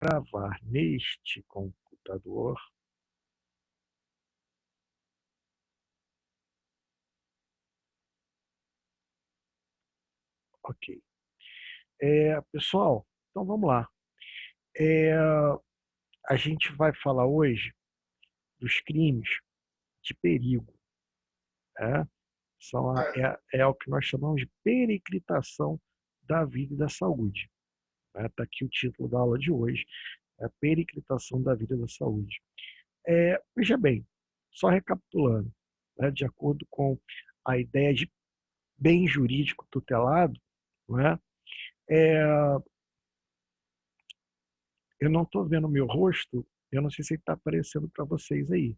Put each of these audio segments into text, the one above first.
gravar neste computador. Ok. Pessoal, então vamos lá. A gente vai falar hoje dos crimes de perigo. Né? É o que nós chamamos de periclitação da vida e da saúde. Está aqui o título da aula de hoje, é a periclitação da vida e da saúde. Veja bem, só recapitulando, né, de acordo com a ideia de bem jurídico tutelado, né, eu não estou vendo o meu rosto, eu não sei se ele está aparecendo para vocês aí.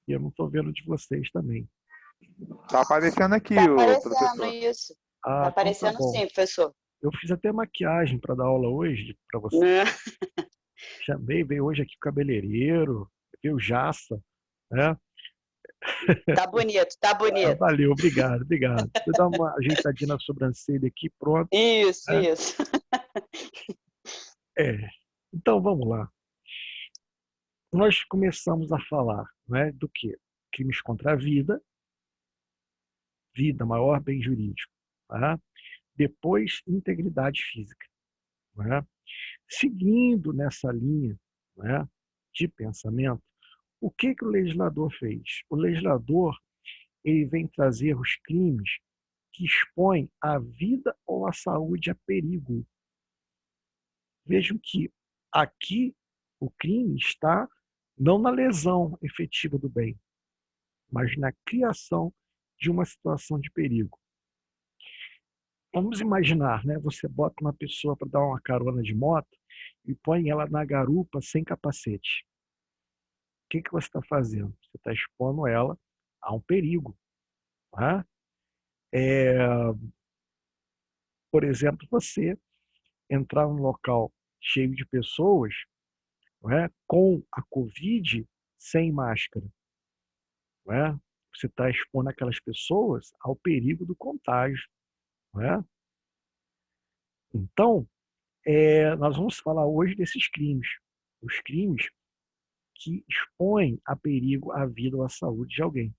E eu não estou vendo de vocês também. Tá aparecendo aqui, Tá o aparecendo professor. isso. Tá Então tá aparecendo bom. sim, professor. Eu fiz até maquiagem para dar aula hoje para vocês. Veio hoje aqui o cabeleireiro, veio o Jaça, né? Tá bonito, tá bonito. Valeu, obrigado. Você dá uma ajeitadinha na sobrancelha aqui, pronto. Isso, né? isso. Então vamos lá. Nós começamos a falar, né, do que? Crimes contra a vida, maior bem jurídico. Tá? Depois, integridade física. Né? Seguindo nessa linha, né, de pensamento, o que o legislador fez? O legislador ele vem trazer os crimes que expõem a vida ou a saúde a perigo. Vejam que aqui o crime está não na lesão efetiva do bem, mas na criação de uma situação de perigo. Vamos imaginar, né? Você bota uma pessoa para dar uma carona de moto e põe ela na garupa sem capacete. O que você está fazendo? Você está expondo ela a um perigo. Tá? Por exemplo, você entrar num local cheio de pessoas, não é? Com a Covid sem máscara. Não é? Você está expondo aquelas pessoas ao perigo do contágio. Não é? Então, nós vamos falar hoje desses crimes. Os crimes que expõem a perigo a vida ou a saúde de alguém.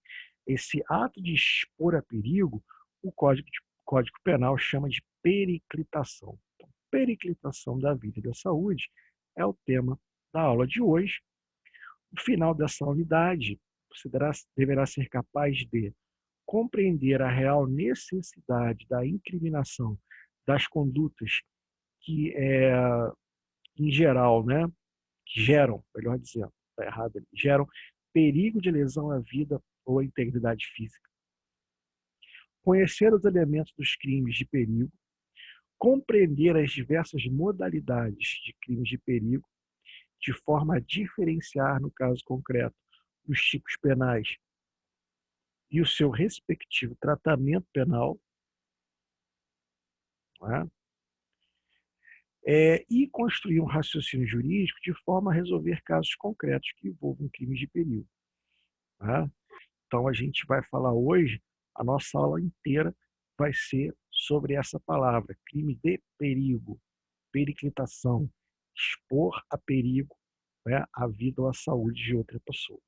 Esse ato de expor a perigo, o Código Penal chama de periclitação. Então, periclitação da vida e da saúde é o tema da aula de hoje. No final dessa unidade, você deverá ser capaz de compreender a real necessidade da incriminação das condutas que, em geral, né, que geram, melhor dizendo, está errado ali, geram perigo de lesão à vida ou à integridade física. Conhecer os elementos dos crimes de perigo, compreender as diversas modalidades de crimes de perigo, de forma a diferenciar, no caso concreto, os tipos penais e o seu respectivo tratamento penal, né? E construir um raciocínio jurídico de forma a resolver casos concretos que envolvam crimes de perigo. Tá? Então, a gente vai falar hoje, a nossa aula inteira vai ser sobre essa palavra, crime de perigo, periclitação, expor a perigo, né, a vida ou a saúde de outra pessoa.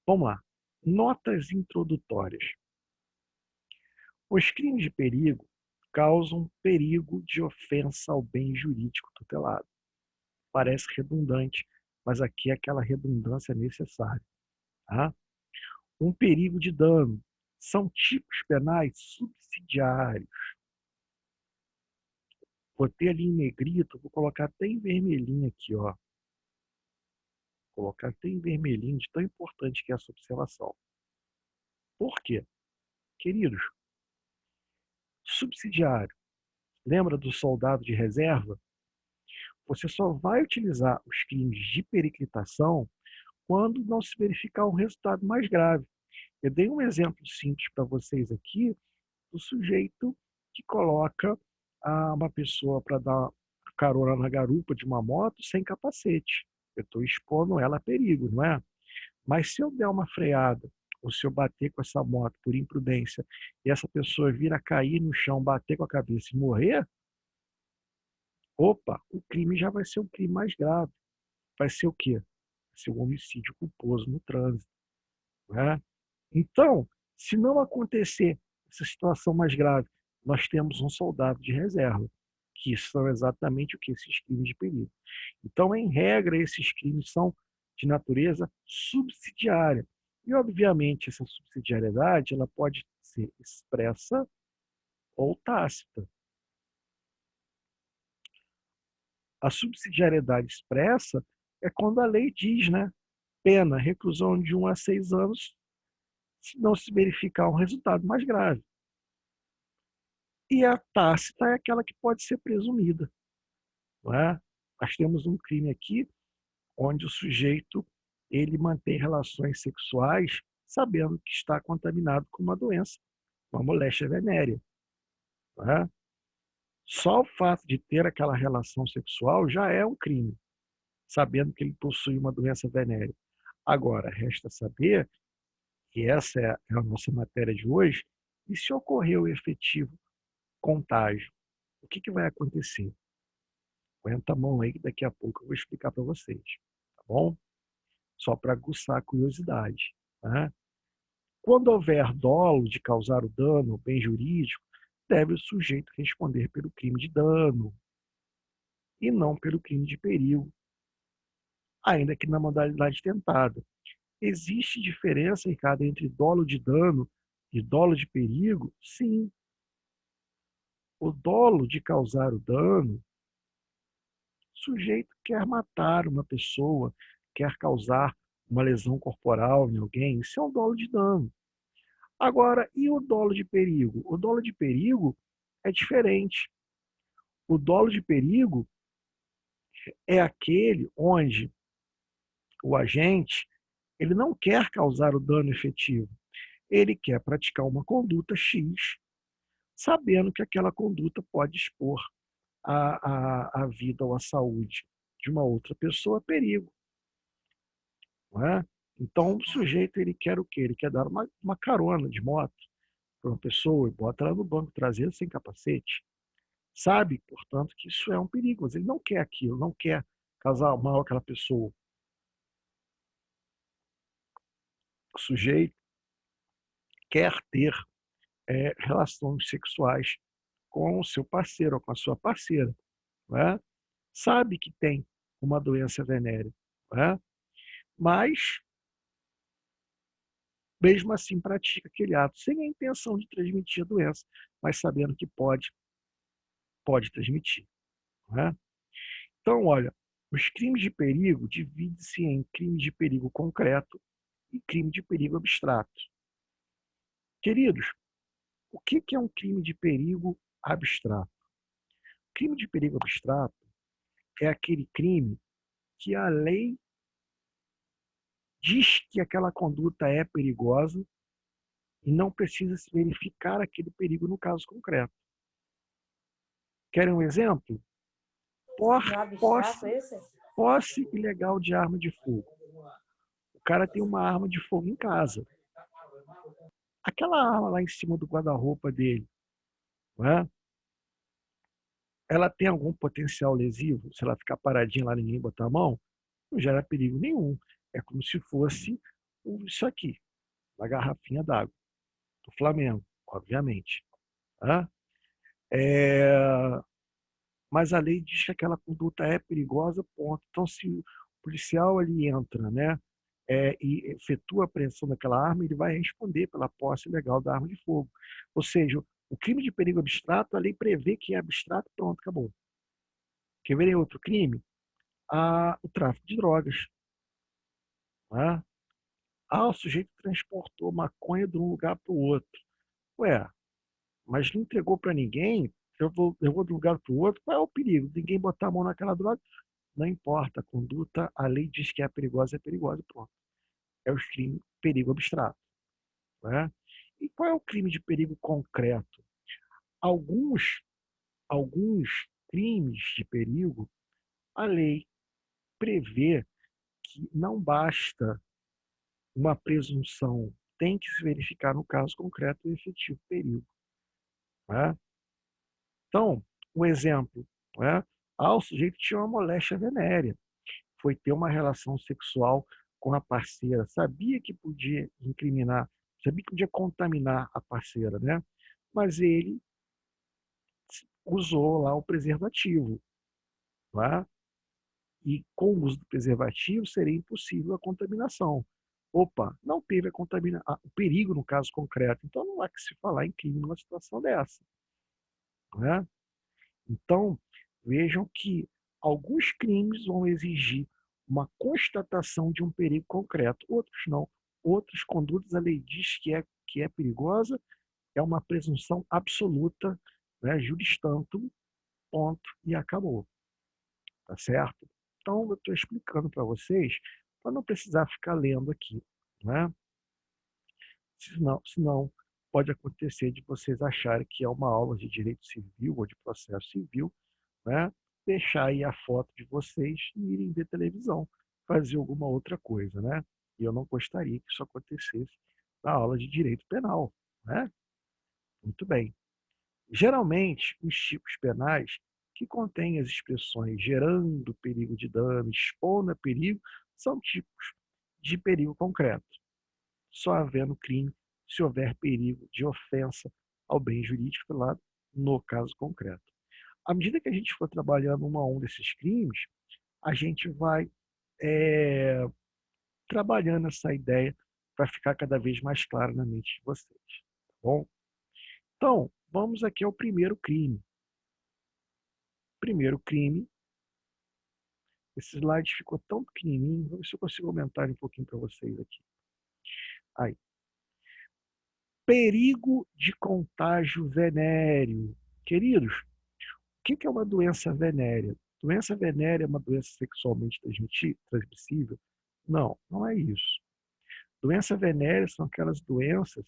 Vamos lá. Notas introdutórias. Os crimes de perigo causam perigo de ofensa ao bem jurídico tutelado. Parece redundante, mas aqui é aquela redundância necessária. Tá? Um perigo de dano. São tipos penais subsidiários. Botei ali em negrito, vou colocar até em vermelhinho aqui, ó. Vou colocar até em vermelhinho, de tão importante que é essa observação. Por quê? Queridos, subsidiário. Lembra do soldado de reserva? Você só vai utilizar os crimes de periclitação quando não se verificar um resultado mais grave. Eu dei um exemplo simples para vocês aqui do sujeito que coloca uma pessoa para dar carona na garupa de uma moto sem capacete. Eu estou expondo ela a perigo, não é? Mas se eu der uma freada, ou se eu bater com essa moto por imprudência, e essa pessoa vir a cair no chão, bater com a cabeça e morrer, opa, o crime já vai ser um crime mais grave. Vai ser o quê? Vai ser um homicídio culposo no trânsito, né? Então, se não acontecer essa situação mais grave, nós temos um soldado de reserva, que são exatamente o que? Esses crimes de perigo. Então, em regra, esses crimes são de natureza subsidiária. E, obviamente, essa subsidiariedade ela pode ser expressa ou tácita. A subsidiariedade expressa é quando a lei diz, né? Pena, reclusão de 1 a 6 anos, se não se verificar um resultado mais grave. E a tácita é aquela que pode ser presumida, não é? Nós temos um crime aqui onde o sujeito ele mantém relações sexuais sabendo que está contaminado com uma doença, uma moléstia venérea, não é? Só o fato de ter aquela relação sexual já é um crime, sabendo que ele possui uma doença venérea. Agora, resta saber, e essa é a nossa matéria de hoje, e se ocorrer o efetivo contágio, o que vai acontecer? Aguenta a mão aí que daqui a pouco eu vou explicar para vocês, tá bom? Só para aguçar a curiosidade, né? Quando houver dolo de causar o dano ao bem jurídico, deve o sujeito responder pelo crime de dano e não pelo crime de perigo, ainda que na modalidade tentada. Existe diferença, Ricardo, entre dolo de dano e dolo de perigo? Sim. O dolo de causar o dano, o sujeito quer matar uma pessoa, quer causar uma lesão corporal em alguém, isso é um dolo de dano. Agora, e o dolo de perigo? O dolo de perigo é diferente. O dolo de perigo é aquele onde o agente ele não quer causar o dano efetivo. Ele quer praticar uma conduta X, sabendo que aquela conduta pode expor a vida ou a saúde de uma outra pessoa a perigo. Não é? Então, o sujeito ele quer o quê? Ele quer dar uma carona de moto para uma pessoa e bota ela no banco traseiro sem capacete. Sabe, portanto, que isso é um perigo, mas ele não quer aquilo, não quer causar mal àquela pessoa. O sujeito quer ter relações sexuais com o seu parceiro ou com a sua parceira. Não é? Sabe que tem uma doença venérea, não é? Mas, mesmo assim, pratica aquele ato sem a intenção de transmitir a doença, mas sabendo que pode transmitir. Não é? Então, olha, os crimes de perigo dividem-se em crime de perigo concreto e crime de perigo abstrato. Queridos, o que é um crime de perigo abstrato? O crime de perigo abstrato é aquele crime que a lei diz que aquela conduta é perigosa e não precisa se verificar aquele perigo no caso concreto. Querem um exemplo? Posse ilegal de arma de fogo. O cara tem uma arma de fogo em casa. Aquela arma lá em cima do guarda-roupa dele, não é? Ela tem algum potencial lesivo? Se ela ficar paradinha lá e ninguém botar a mão, não gera perigo nenhum. É como se fosse isso aqui, uma garrafinha d'água do Flamengo, obviamente. Tá? Mas a lei diz que aquela conduta é perigosa, ponto. Então, se o policial ali entra, né, e efetua a apreensão daquela arma, ele vai responder pela posse ilegal da arma de fogo. Ou seja, o crime de perigo abstrato, a lei prevê que é abstrato, pronto, acabou. Quer ver outro crime? O tráfico de drogas. Né? O sujeito transportou maconha de um lugar para o outro. Ué, mas não entregou para ninguém, eu vou de um lugar para o outro, qual é o perigo? Ninguém botar a mão naquela droga? Não importa, a conduta, a lei diz que é perigosa, pronto. É o crime perigo abstrato. Né? E qual é o crime de perigo concreto? Alguns crimes de perigo, a lei prevê que não basta uma presunção, tem que se verificar no caso concreto o efetivo perigo. Né? Então, um exemplo, né? O sujeito tinha uma moléstia venérea. Foi ter uma relação sexual com a parceira. Sabia que podia incriminar, sabia que podia contaminar a parceira, né? Mas ele usou lá o preservativo, não é? E com o uso do preservativo seria impossível a contaminação. Opa, não teve a contaminação, o perigo no caso concreto. Então não há que se falar em crime numa situação dessa, né? Então, vejam que alguns crimes vão exigir uma constatação de um perigo concreto, outros não. Outras condutas, a lei diz que é perigosa, é uma presunção absoluta, né, juris tantum, ponto, e acabou. Tá certo? Então, eu estou explicando para vocês, para não precisar ficar lendo aqui, né? Senão pode acontecer de vocês acharem que é uma aula de direito civil ou de processo civil, né? Deixar aí a foto de vocês e irem ver televisão, fazer alguma outra coisa, né? E eu não gostaria que isso acontecesse na aula de direito penal, né? Muito bem. Geralmente, os tipos penais que contêm as expressões gerando perigo de dano, expondo a perigo, são tipos de perigo concreto, só havendo crime se houver perigo de ofensa ao bem jurídico lá no caso concreto. À medida que a gente for trabalhando um a um desses crimes, a gente vai trabalhando essa ideia para ficar cada vez mais clara na mente de vocês. Tá bom? Então, vamos aqui ao primeiro crime. Primeiro crime. Esse slide ficou tão pequenininho. Vamos ver se eu consigo aumentar um pouquinho para vocês aqui. Aí. Perigo de contágio venéreo. Queridos, o que é uma doença venérea? Doença venérea é uma doença sexualmente transmissível? Não, não é isso. Doença venérea são aquelas doenças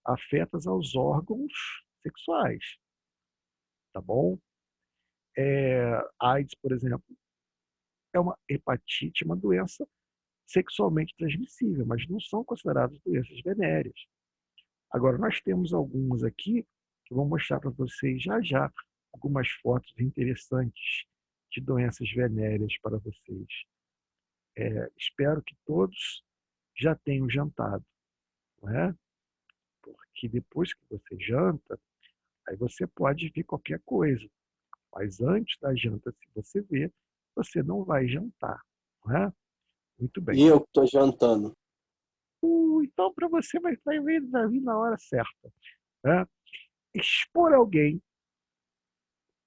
afetas aos órgãos sexuais, tá bom? AIDS, por exemplo, é uma hepatite, uma doença sexualmente transmissível, mas não são consideradas doenças venéreas. Agora, nós temos algumas aqui que eu vou mostrar para vocês já já, algumas fotos interessantes de doenças venéreas para vocês. Espero que todos já tenham jantado, não é? Porque depois que você janta, aí você pode ver qualquer coisa. Mas antes da janta, se você ver, você não vai jantar, não é? Muito bem. E eu que estou jantando. Então, para você vai vir na hora certa, né? Expor alguém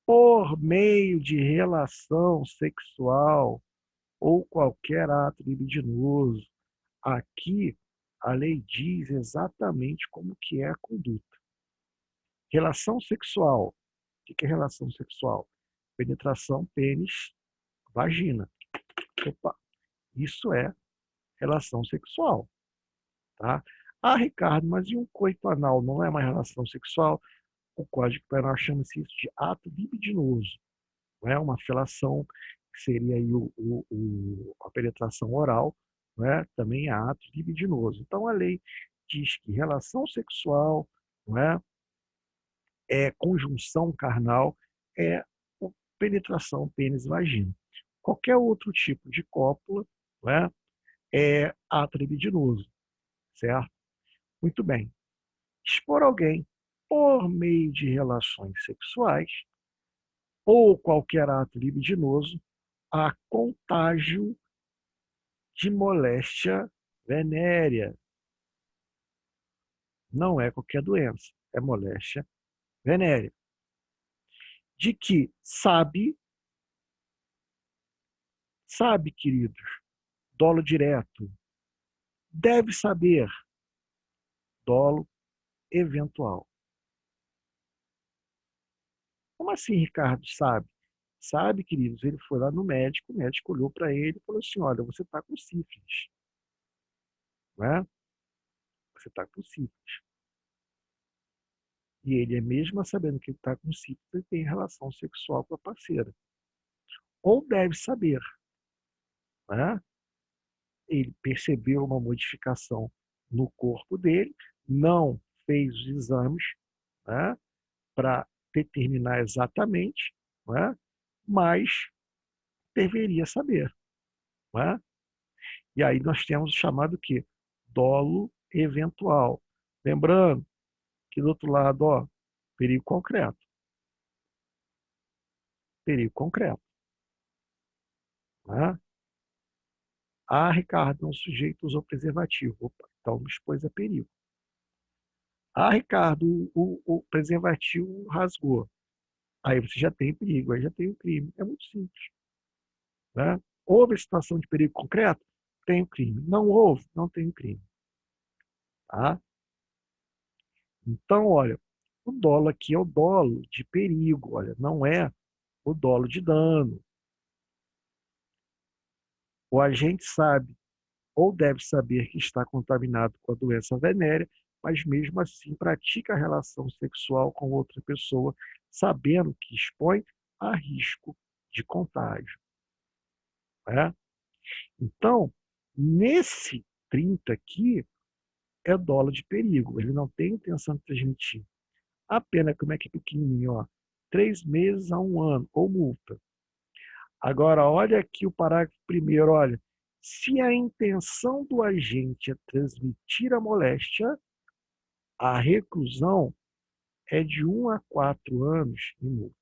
por meio de relação sexual ou qualquer ato libidinoso. Aqui, a lei diz exatamente como que é a conduta. Relação sexual. O que é relação sexual? Penetração, pênis, vagina. Opa, isso é relação sexual. Tá? Ah, Ricardo, mas e um coito anal não é uma relação sexual? O Código Penal chama-se isso de ato libidinoso. Não é uma felação, que seria aí a penetração oral, não é? Também é ato libidinoso. Então, a lei diz que relação sexual, não é conjunção carnal, é penetração pênis-vagina. Qualquer outro tipo de cópula, não é ato libidinoso, certo? Muito bem. Expor alguém por meio de relações sexuais ou qualquer ato libidinoso a contágio de moléstia venérea. Não é qualquer doença, é moléstia venérea. De que sabe, queridos, dolo direto, deve saber, dolo eventual. Como assim, Ricardo, sabe? Sabe, queridos, ele foi lá no médico, o médico olhou para ele e falou assim, olha, você está com sífilis. Não é? Você está com sífilis. E ele, mesmo sabendo que ele está com sífilis, ele tem relação sexual com a parceira. Ou deve saber. Né? Ele percebeu uma modificação no corpo dele, não fez os exames, né, para determinar exatamente, né, mas deveria saber, não é? E aí nós temos o chamado que dolo eventual. Lembrando que do outro lado, ó, perigo concreto. Perigo concreto. Né? Ah, Ricardo, um sujeito usou preservativo. Opa, então me expôs a perigo. Ah, Ricardo, o preservativo rasgou. Aí você já tem perigo, aí já tem o crime. É muito simples. Né? Houve situação de perigo concreto? Tem o crime. Não houve? Não tem o crime. Tá? Então, olha, o dolo aqui é o dolo de perigo, olha, não é o dolo de dano. O agente sabe ou deve saber que está contaminado com a doença venérea, mas mesmo assim pratica a relação sexual com outra pessoa, sabendo que expõe a risco de contágio. Né? Então, nesse 30 aqui, é dolo de perigo. Ele não tem intenção de transmitir. A pena, como é que é pequenininho, ó, 3 meses a 1 ano, ou multa. Agora, olha aqui o parágrafo primeiro, olha. Se a intenção do agente é transmitir a moléstia, a reclusão é de 1 a 4 anos e multa.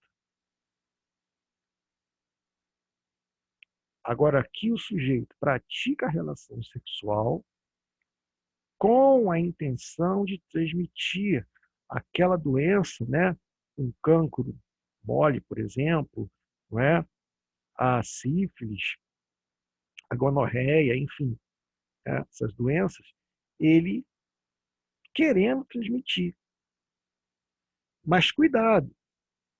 Agora, aqui o sujeito pratica a relação sexual com a intenção de transmitir aquela doença, né? Um cancro mole, por exemplo, não é? A sífilis, a gonorreia, enfim, né? Essas doenças, ele querendo transmitir. Mas cuidado,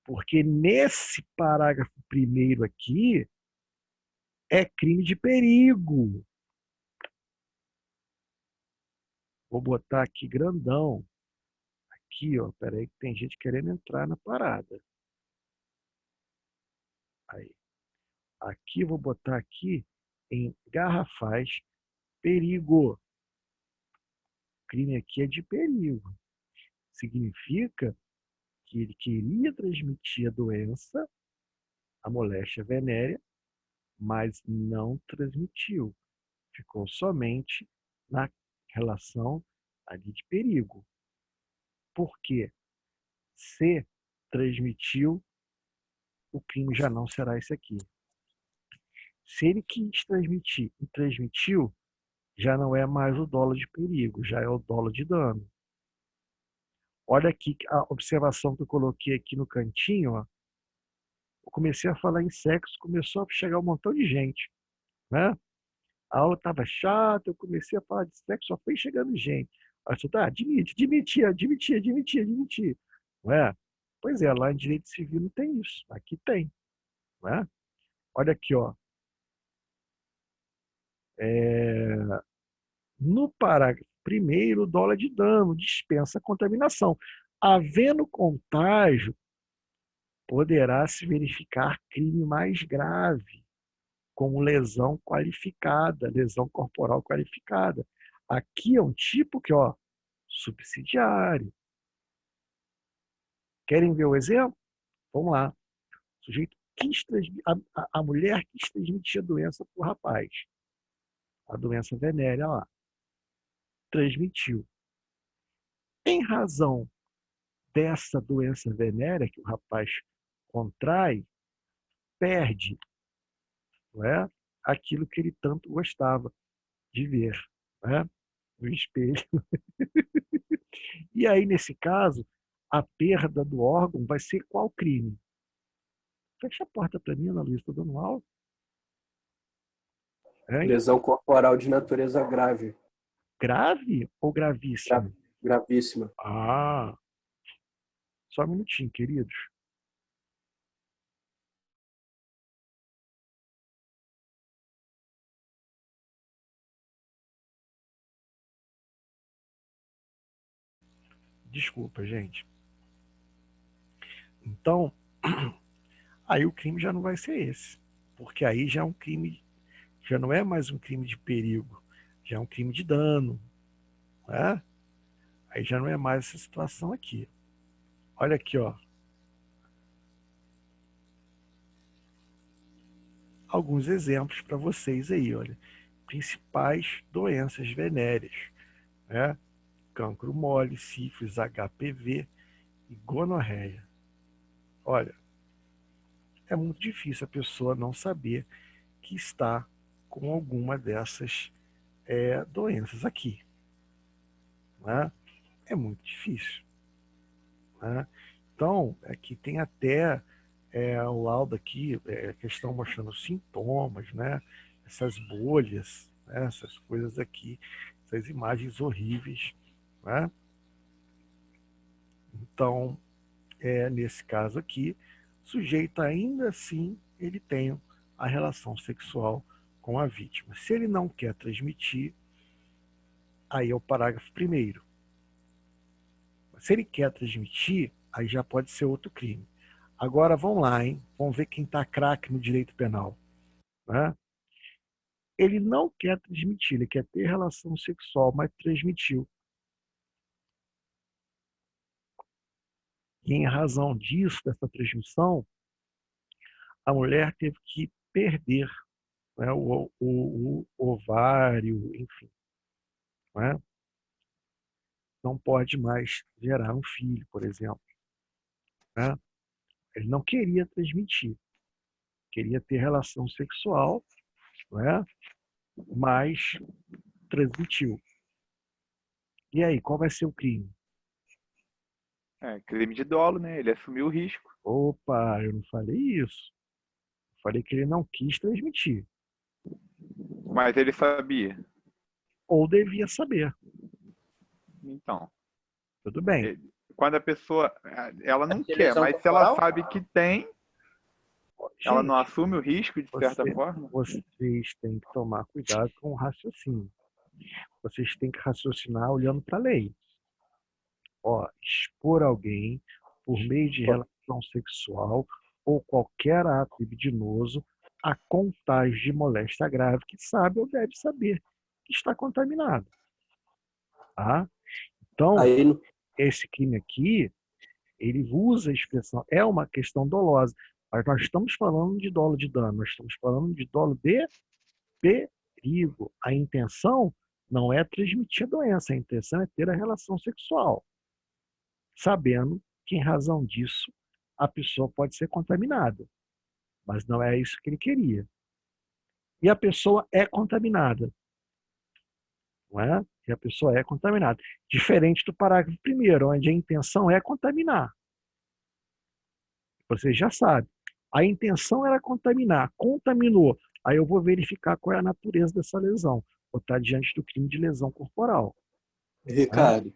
porque nesse parágrafo primeiro aqui é crime de perigo. Vou botar aqui grandão. Aqui, ó, peraí que tem gente querendo entrar na parada. Aí. Aqui vou botar aqui em garrafais perigo. O crime aqui é de perigo. Significa que ele queria transmitir a doença, a moléstia venérea, mas não transmitiu. Ficou somente na relação ali de perigo. Por quê? Se transmitiu, o crime já não será esse aqui. Se ele quis transmitir e transmitiu, já não é mais o dolo de perigo, já é o dolo de dano. Olha aqui a observação que eu coloquei aqui no cantinho, ó. Eu comecei a falar em sexo, começou a chegar um montão de gente, né? A aula estava chata, eu comecei a falar de sexo, só foi chegando gente. Aí você tá, admitir. Não é? Pois é, lá em direito civil não tem isso. Aqui tem. Não é? Olha aqui, ó. No parágrafo primeiro, dolo de dano, dispensa a contaminação. Havendo contágio, poderá se verificar crime mais grave, como lesão qualificada, lesão corporal qualificada. Aqui é um tipo que, ó, subsidiário. Querem ver o exemplo? Vamos lá. O sujeito quis a mulher quis transmitir a doença para o rapaz. A doença venérea lá. Transmitiu. Em razão dessa doença venérea que o rapaz contrai, perde, não é? Aquilo que ele tanto gostava de ver, né? No espelho. E aí, nesse caso, a perda do órgão vai ser qual crime? Fecha a porta para mim, Ana Luísa, estou dando aula. Hein? Lesão corporal de natureza grave. Grave ou gravíssimo? Gravíssima. Ah, só um minutinho, queridos. Desculpa, gente. Então, aí o crime já não vai ser esse. Porque aí já é um crime, já não é mais um crime de perigo, já é um crime de dano. Né? Aí já não é mais essa situação aqui. Olha aqui, ó. alguns exemplos para vocês aí, olha. Principais doenças venéreas, né? Cancro mole, sífilis, HPV e gonorreia. Olha, é muito difícil a pessoa não saber que está com alguma dessas doenças aqui, né? É muito difícil, né? Então, aqui tem até o laudo aqui, questão mostrando sintomas, né? Essas bolhas, né? Essas coisas aqui, essas imagens horríveis, né? Então, nesse caso aqui, o sujeito ainda assim, ele tem a relação sexual com a vítima. Se ele não quer transmitir, aí é o parágrafo 1º. Se ele quer transmitir, aí já pode ser outro crime. Agora, vamos lá, hein? Vamos ver quem está craque no direito penal, né? Ele não quer transmitir, ele quer ter relação sexual, mas transmitiu. E em razão disso, dessa transmissão, a mulher teve que perder, né, o ovário, enfim, né? Não pode mais gerar um filho, por exemplo, né? Ele não queria transmitir, queria ter relação sexual, né? Mas transmitiu. E aí, qual vai ser o crime? Crime de dolo, né? Ele assumiu o risco. Opa, eu não falei isso. Eu falei que ele não quis transmitir. Mas ele sabia. Ou devia saber. Então, Tudo bem. quando a pessoa, ela não Tem quer, lesão mas se ela corporal? sabe que tem, ela não Gente, assume o risco, de certa forma? vocês têm que tomar cuidado com o raciocínio. Vocês têm que raciocinar olhando para a lei. Ó, expor alguém por meio de relação sexual ou qualquer ato libidinoso a contágio de moléstia grave que sabe ou deve saber que está contaminado. Tá? Então, Aí, esse crime aqui, ele usa a expressão, é uma questão dolosa, mas nós estamos falando de dolo de dano, nós estamos falando de dolo de perigo. A intenção não é transmitir a doença, a intenção é ter a relação sexual, sabendo que, em razão disso, a pessoa pode ser contaminada. Mas não é isso que ele queria. E a pessoa é contaminada. Não é? E a pessoa é contaminada. Diferente do parágrafo 1º, onde a intenção é contaminar. Você já sabe. A intenção era contaminar. Contaminou. Aí eu vou verificar qual é a natureza dessa lesão. Vou estar diante do crime de lesão corporal. Ricardo,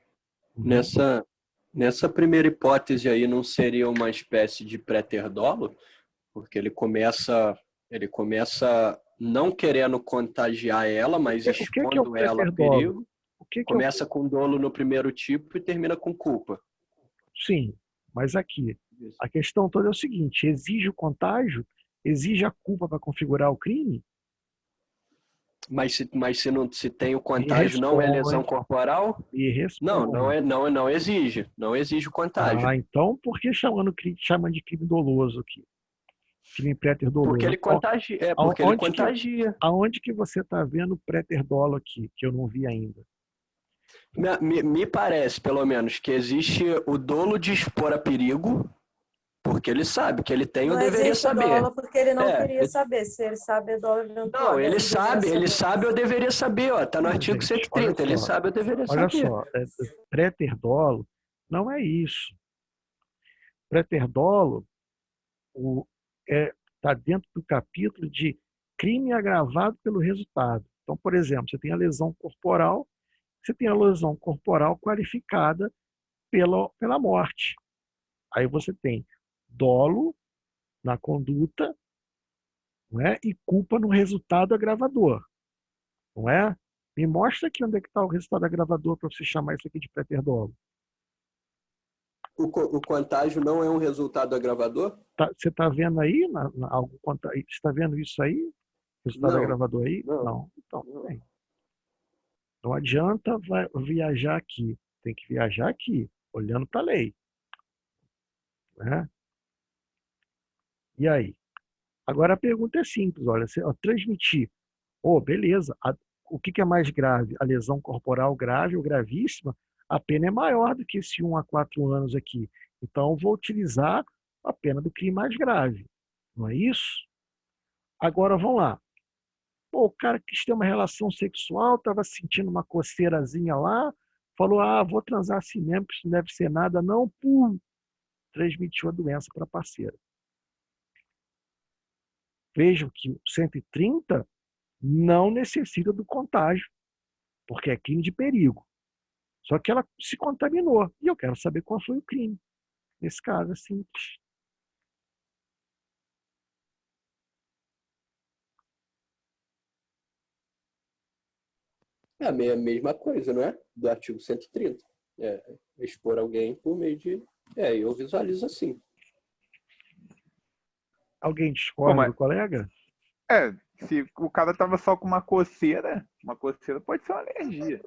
Uhum. nessa primeira hipótese aí não seria uma espécie de pré-ter-dolo? Porque ele começa não querendo contagiar ela, mas O que é o expondo ela a preterdolo? perigo. O que é o... Começa com dolo no primeiro tipo e termina com culpa. Sim, mas aqui, a questão toda é o seguinte: exige o contágio? Exige a culpa para configurar o crime? Mas se tem o Me contágio, não é lesão responde, corporal? me responde. Não exige. Não exige o contágio. Ah, então por que chamando de crime doloso aqui? Crime préter Porque doloso? ele contagia. Porque ele contagia. Aonde que você está vendo o préter dolo aqui, que eu não vi ainda? Me parece, pelo menos, que existe o dolo de expor a perigo, porque ele sabe que ele tem ou deveria saber. Dolo porque ele não queria saber. Se ele sabe, é dolo eventual. Não, ele sabe ou deveria saber, ó. Tá no artigo 130, ele sabe ou deveria olha saber. só, préter dolo não é isso. Préter dolo está dentro do capítulo de crime agravado pelo resultado. Então, por exemplo, você tem a lesão corporal, você tem a lesão corporal qualificada pela morte. Aí você tem dolo na conduta, não é? E culpa no resultado agravador. Não é? Me mostra aqui onde é que está o resultado agravador para você chamar isso aqui de préter-dolo. O contágio não é um resultado agravador? Você está vendo aí? Você está vendo isso aí? Resultado Não. agravador aí? Não. Então, bem. Não adianta viajar aqui. Tem que viajar aqui, olhando para a lei. Né? E aí? Agora a pergunta é simples, olha, transmitir, beleza, o que é mais grave? A lesão corporal grave ou gravíssima? A pena é maior do que esse 1 a 4 anos aqui. Então, eu vou utilizar a pena do crime mais grave. Não é isso? Agora, vamos lá. O cara quis ter uma relação sexual, estava sentindo uma coceirazinha lá, falou, vou transar assim mesmo, que isso não deve ser nada. Não, transmitiu a doença para a parceira. Vejam que o 130 não necessita do contágio, porque é crime de perigo. Só que ela se contaminou. E eu quero saber qual foi o crime. Nesse caso, é simples. É a mesma coisa, não é? Do artigo 130. Expor alguém por meio de... eu visualizo assim. Alguém discorda do colega? Se o cara tava só com uma coceira pode ser uma alergia.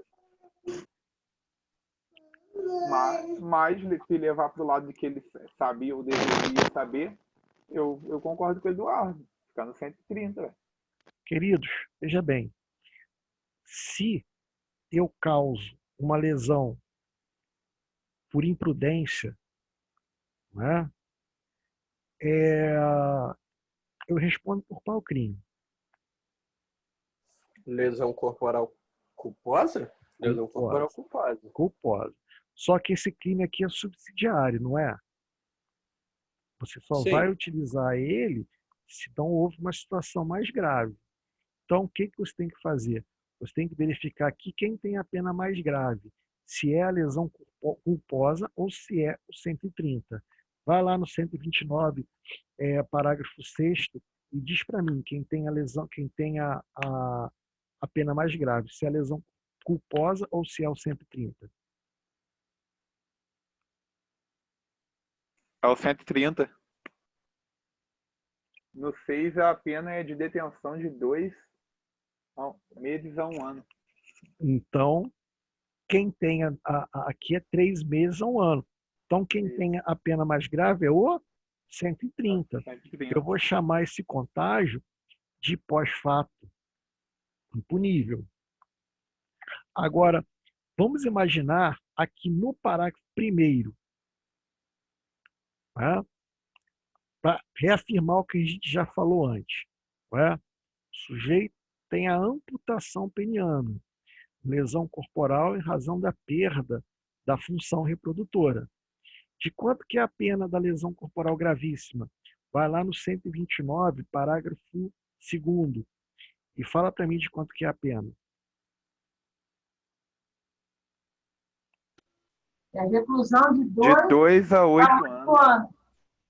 Mas se levar para o lado de que ele sabia ou deveria saber, eu concordo com o Eduardo. Ficar no 130, velho. Queridos, veja bem. Se eu causo uma lesão por imprudência, né, eu respondo por qual crime? Lesão corporal culposa? Lesão corporal culposa. Culposa. Só que esse crime aqui é subsidiário, não é? Você só Sim. vai utilizar ele se não houve uma situação mais grave. Então, o que você tem que fazer? Você tem que verificar aqui quem tem a pena mais grave. Se é a lesão culposa ou se é o 130. Vai lá no 129, parágrafo 6º, e diz para mim quem tem a lesão, quem tem a pena mais grave, se é a lesão culposa ou se é o 130. É o 130. No 6, a pena é de detenção de 2 meses a 1 ano. Então, quem tem aqui é 3 meses a 1 ano. Então, quem tem a pena mais grave é o 130. 130. Eu vou chamar esse contágio de pós-fato impunível. Agora, vamos imaginar aqui no parágrafo 1º, né, para reafirmar o que a gente já falou antes. Né? O sujeito tem a amputação peniana, lesão corporal em razão da perda da função reprodutora. De quanto que é a pena da lesão corporal gravíssima? Vai lá no 129, parágrafo 2º, e fala para mim de quanto que é a pena. É reclusão de De 2 a 8 anos.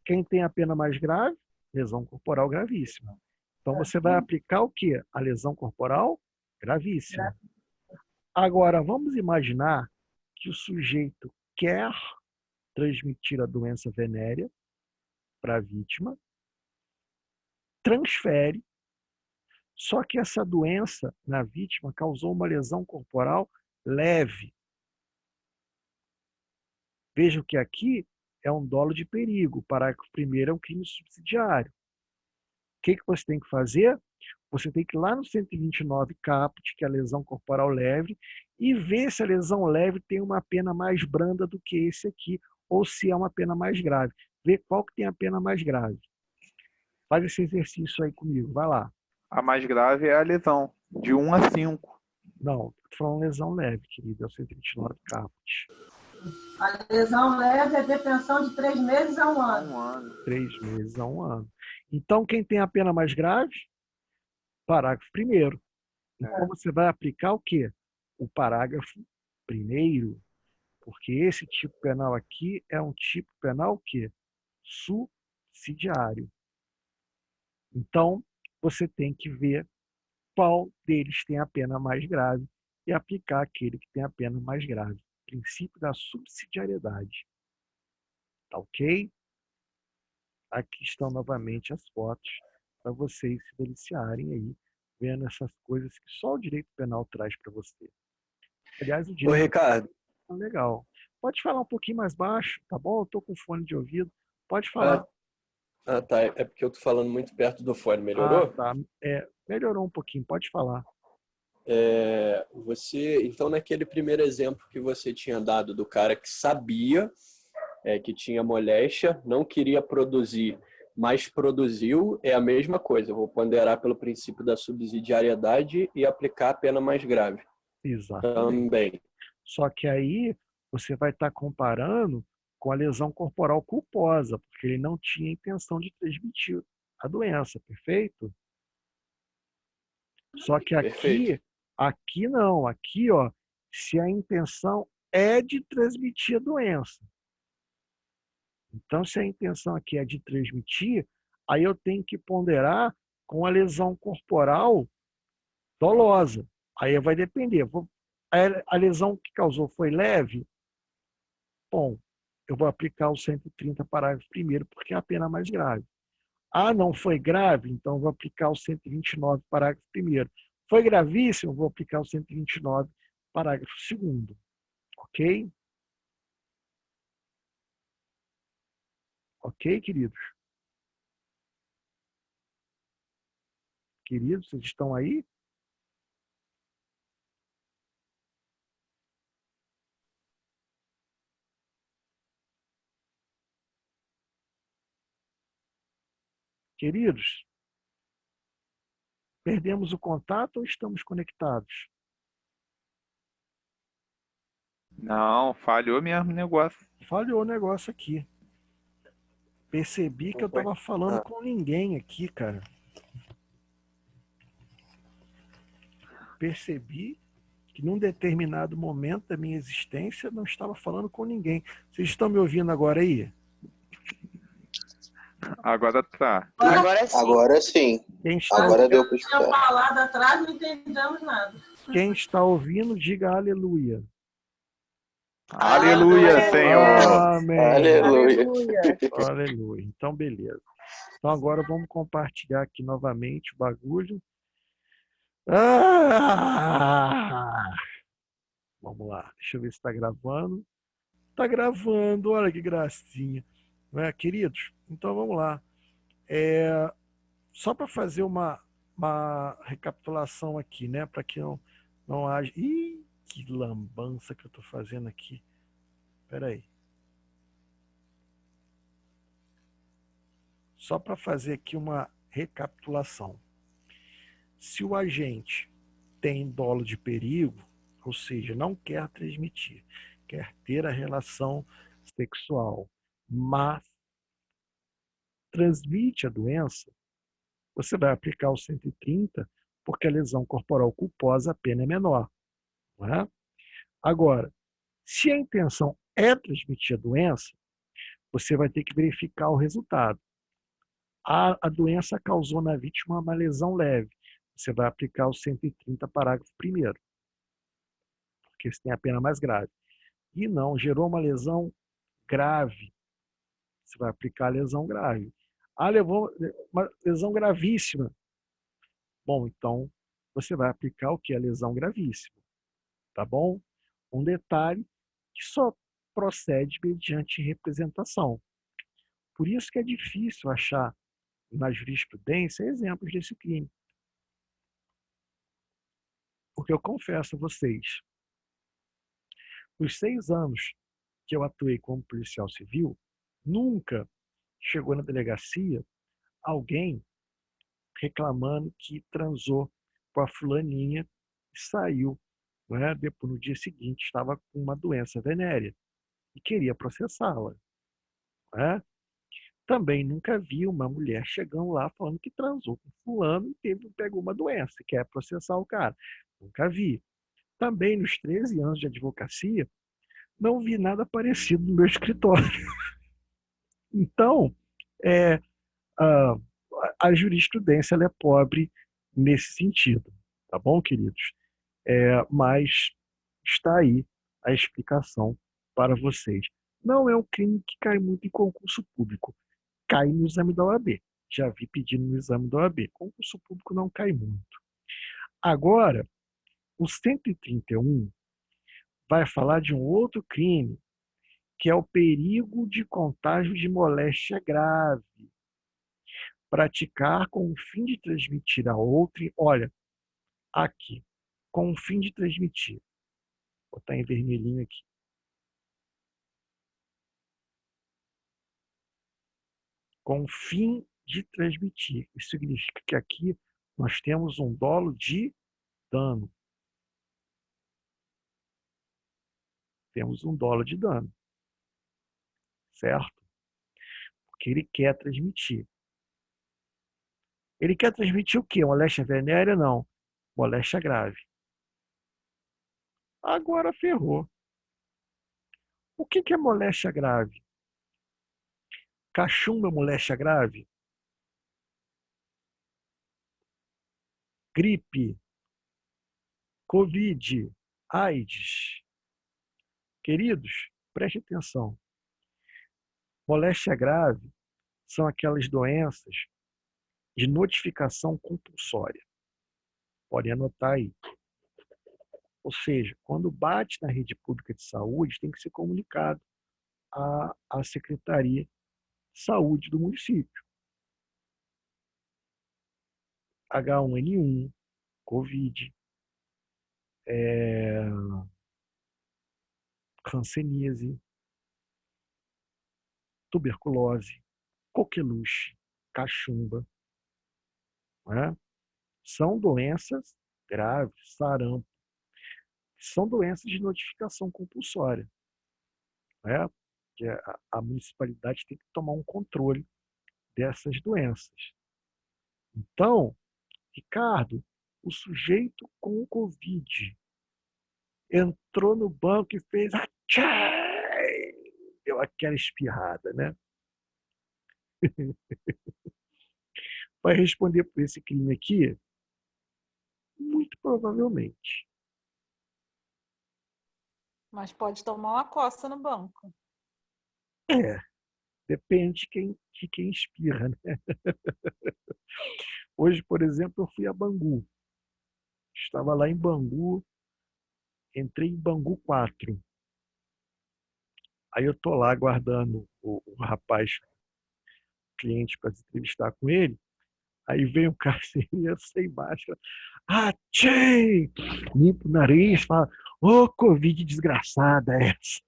Quem tem a pena mais grave? Lesão corporal gravíssima. Então você vai aplicar o quê? A lesão corporal gravíssima. Agora, vamos imaginar que o sujeito quer transmitir a doença venérea para a vítima, transfere, só que essa doença na vítima causou uma lesão corporal leve. Vejam que aqui é um dolo de perigo. O parágrafo 1º é um crime subsidiário. O que você tem que fazer? Você tem que ir lá no 129 caput, que é a lesão corporal leve, e ver se a lesão leve tem uma pena mais branda do que esse aqui, ou se é uma pena mais grave. Ver qual que tem a pena mais grave. Faz esse exercício aí comigo, vai lá. A mais grave é a lesão, de 1 a 5. Não, estou falando lesão leve, querido, é o 129 caput. A lesão leve é detenção de 3 meses a 1 ano. 1 ano. 3 meses a 1 ano. Então, quem tem a pena mais grave? Parágrafo 1º. Então, você vai aplicar o quê? O parágrafo 1º. Porque esse tipo penal aqui é um tipo penal o quê? Subsidiário. Então, você tem que ver qual deles tem a pena mais grave e aplicar aquele que tem a pena mais grave. Princípio da subsidiariedade. Tá ok? Aqui estão novamente as fotos para vocês se deliciarem aí, vendo essas coisas que só o direito penal traz para você. Aliás, o direito Ricardo. É legal. Pode falar um pouquinho mais baixo, tá bom? Eu estou com fone de ouvido. Pode falar. Ah, tá. É porque eu tô falando muito perto do fone. Melhorou? Tá. Melhorou um pouquinho, pode falar. Então, naquele primeiro exemplo que você tinha dado do cara que sabia que tinha moléstia, não queria produzir, mas produziu, é a mesma coisa. Eu vou ponderar pelo princípio da subsidiariedade e aplicar a pena mais grave Exatamente. também. Só que aí você vai estar comparando com a lesão corporal culposa, porque ele não tinha intenção de transmitir a doença, perfeito? Só que Perfeito. aqui não, aqui, ó, se a intenção é de transmitir a doença. Então, se a intenção aqui é de transmitir, aí eu tenho que ponderar com a lesão corporal dolosa. Aí vai depender. A lesão que causou foi leve? Bom, eu vou aplicar o 130 parágrafo primeiro, porque é a pena mais grave. Ah, não foi grave? Então eu vou aplicar o 129 parágrafo primeiro. Foi gravíssimo? Eu vou aplicar o 129 parágrafo segundo. Ok? Ok, queridos? Queridos, vocês estão aí? Queridos, perdemos o contato ou estamos conectados? Não, falhou mesmo o negócio. Falhou o negócio aqui. Percebi que eu estava falando com ninguém aqui, cara. Percebi que num determinado momento da minha existência não estava falando com ninguém. Vocês estão me ouvindo agora aí? Agora tá. Agora sim. Agora sim. Quem está, Agora deu para Tinha escutar. falado atrás, não entendemos nada. quem está ouvindo, diga aleluia. Aleluia, Senhor. Amém. Aleluia. Aleluia. Então, beleza. Então, agora vamos compartilhar aqui novamente o bagulho. Vamos lá. Deixa eu ver se está gravando. Está gravando. Olha que gracinha. Não é, queridos? Então, vamos lá. Só para fazer uma recapitulação aqui, né? Para que não haja... Ih, que lambança que eu estou fazendo aqui. Espera aí. Só para fazer aqui uma recapitulação. Se o agente tem dolo de perigo, ou seja, não quer transmitir, quer ter a relação sexual, mas transmite a doença, você vai aplicar o 130, porque a lesão corporal culposa, a pena é menor. Não é? Agora, se a intenção é transmitir a doença, você vai ter que verificar o resultado. A doença causou na vítima uma lesão leve. Você vai aplicar o 130, parágrafo 1º, porque esse tem a pena mais grave. E não, gerou uma lesão grave. Você vai aplicar a lesão grave. Levou uma lesão gravíssima. Bom, então você vai aplicar o que? A lesão gravíssima. Tá bom? Um detalhe que só procede mediante representação. Por isso que é difícil achar na jurisprudência exemplos desse crime. Porque eu confesso a vocês, os 6 anos que eu atuei como policial civil, nunca chegou na delegacia alguém reclamando que transou com a fulaninha e saiu, né? Depois, no dia seguinte, estava com uma doença venérea e queria processá-la. Né? Também nunca vi uma mulher chegando lá falando que transou com fulano e pegou uma doença e quer processar o cara. Nunca vi. Também nos 13 anos de advocacia, não vi nada parecido no meu escritório. Então, a, a jurisprudência ela é pobre nesse sentido. Tá bom, queridos? Mas está aí a explicação para vocês. Não é um crime que cai muito em concurso público. Cai no exame da OAB. Já vi pedindo no exame da OAB. Concurso público não cai muito. Agora, o 131 vai falar de um outro crime, que é o perigo de contágio de moléstia grave. praticar com o fim de transmitir a outrem, olha, aqui, com o fim de transmitir. Vou botar em vermelhinho aqui. Com o fim de transmitir. Isso significa que aqui nós temos um dolo de dano. Temos um dolo de dano. Certo? Porque ele quer transmitir. Ele quer transmitir o quê? Moléstia venérea? Não. Moléstia grave. Agora ferrou. O que é moléstia grave? Cachumba é moléstia grave? Gripe, Covid, AIDS. Queridos, preste atenção. Moléstia grave são aquelas doenças de notificação compulsória. Podem anotar aí. Ou seja, quando bate na rede pública de saúde, tem que ser comunicado à Secretaria de Saúde do município. H1N1, Covid, hanseníase, tuberculose, coqueluche, cachumba. Né? São doenças graves, sarampo. São doenças de notificação compulsória. Né? Que a municipalidade tem que tomar um controle dessas doenças. Então, Ricardo, o sujeito com o Covid entrou no banco e fez deu aquela espirrada, né? Vai responder por esse crime aqui? Muito provavelmente. Mas pode tomar uma coça no banco. Depende de quem espirra, né? Hoje, por exemplo, eu fui a Bangu. Estava lá em Bangu, entrei em Bangu 4. Aí eu tô lá aguardando o rapaz, cliente, para se entrevistar com ele. Aí vem um cara sem máscara. Tchê! Limpa o nariz, fala, ô, Covid desgraçada essa.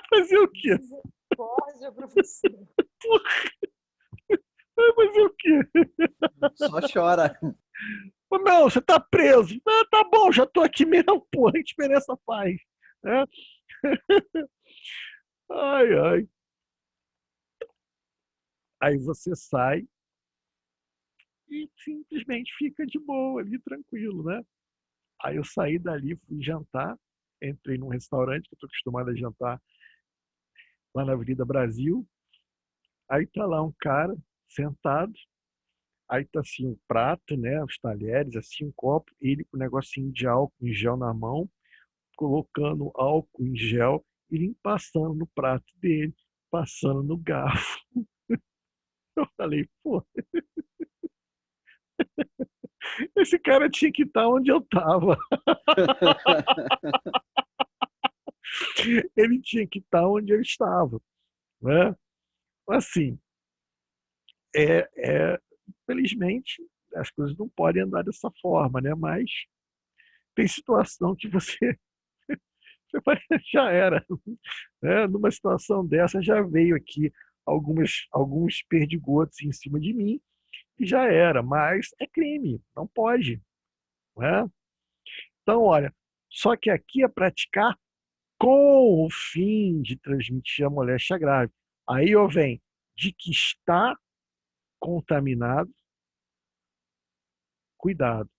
Fazer o quê? Misericórdia, professor. Vai fazer o quê? Só chora. Não, você tá preso. Tá bom, já tô aqui mesmo, porra, que diferença faz? Né? Ai, ai. Aí você sai e simplesmente fica de boa ali, tranquilo, né? Aí eu saí dali, fui jantar, entrei num restaurante que eu tô acostumado a jantar lá na Avenida Brasil. Aí tá lá um cara sentado, aí tá assim um prato, né, os talheres, assim um copo, ele com um negocinho de álcool em gel na mão, colocando álcool em gel e ele passando no prato dele, passando no garfo. Eu falei, pô, esse cara tinha que estar onde eu estava. Ele tinha que estar onde eu estava, né? Assim, infelizmente, as coisas não podem andar dessa forma, né? Mas tem situação que você já era, né? Numa situação dessa já veio aqui alguns perdigotos em cima de mim e já era, mas é crime, não pode, né? Então, olha, só que aqui é praticar com o fim de transmitir a moléstia grave. Aí ó, vem de que está contaminado, cuidado,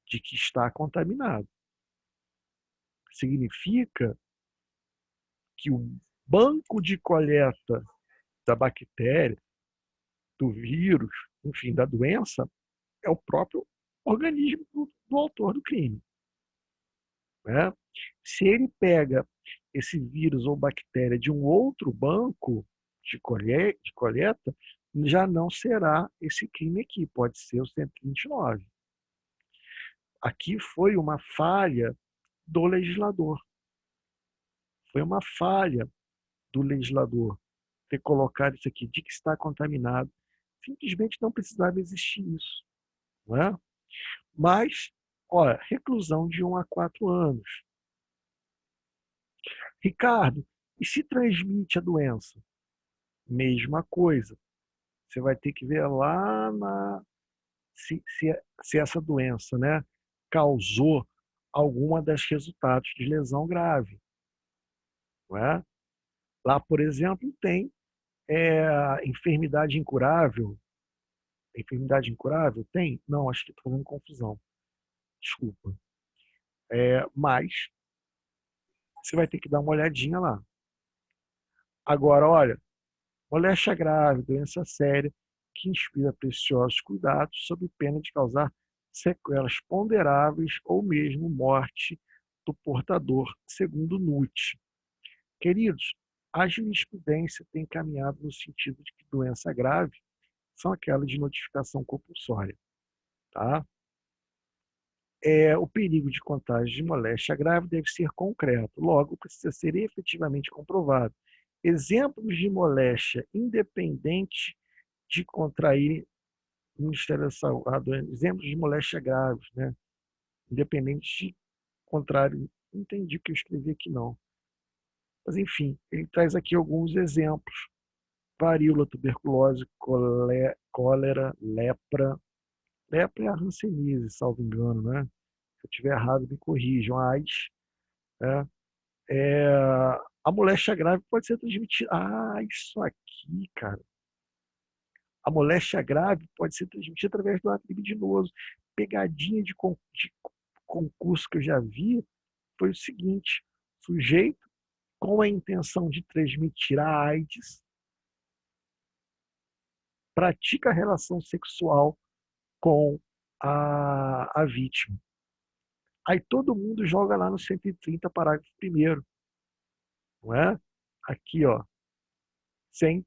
de que está contaminado. Significa que o banco de coleta da bactéria, do vírus, enfim, da doença, é o próprio organismo do autor do crime. Né? Se ele pega esse vírus ou bactéria de um outro banco de coleta, já não será esse crime aqui, pode ser o 129. Aqui foi uma falha do legislador. Foi uma falha do legislador ter colocado isso aqui, de que está contaminado, simplesmente não precisava existir isso, não é? Mas, olha, reclusão de 1 a 4 anos. Ricardo, e se transmite a doença? Mesma coisa. Você vai ter que ver lá se essa doença, né, causou alguma das resultados de lesão grave. Não é? Lá, por exemplo, tem enfermidade incurável. Enfermidade incurável? Tem? Não, acho que estou fazendo confusão. Desculpa. Mas você vai ter que dar uma olhadinha lá. Agora, olha, moléstia grave, doença séria, que inspira preciosos cuidados sob pena de causar sequelas ponderáveis ou mesmo morte do portador, segundo NUT. Queridos, a jurisprudência tem caminhado no sentido de que doença grave são aquelas de notificação compulsória. Tá? O perigo de contágio de moléstia grave deve ser concreto, logo precisa ser efetivamente comprovado. Exemplos de moléstia independente de contrair o Ministério da Saúde, exemplos de moléstia graves, né? Independente de contrair, não entendi o que eu escrevi aqui não. Mas enfim, ele traz aqui alguns exemplos: varíola, tuberculose, cólera, lepra. Lepra é a hanseníase, salvo engano, né? Se eu estiver errado, me corrijam. AIDS, né? A moléstia grave pode ser transmitida. Isso aqui, cara. A moléstia grave pode ser transmitida através do ato libidinoso. Pegadinha de concurso que eu já vi foi o seguinte: sujeito com a intenção de transmitir a AIDS pratica relação sexual com a vítima. Aí todo mundo joga lá no 130, parágrafo 1º. Não é? Aqui, ó. Sem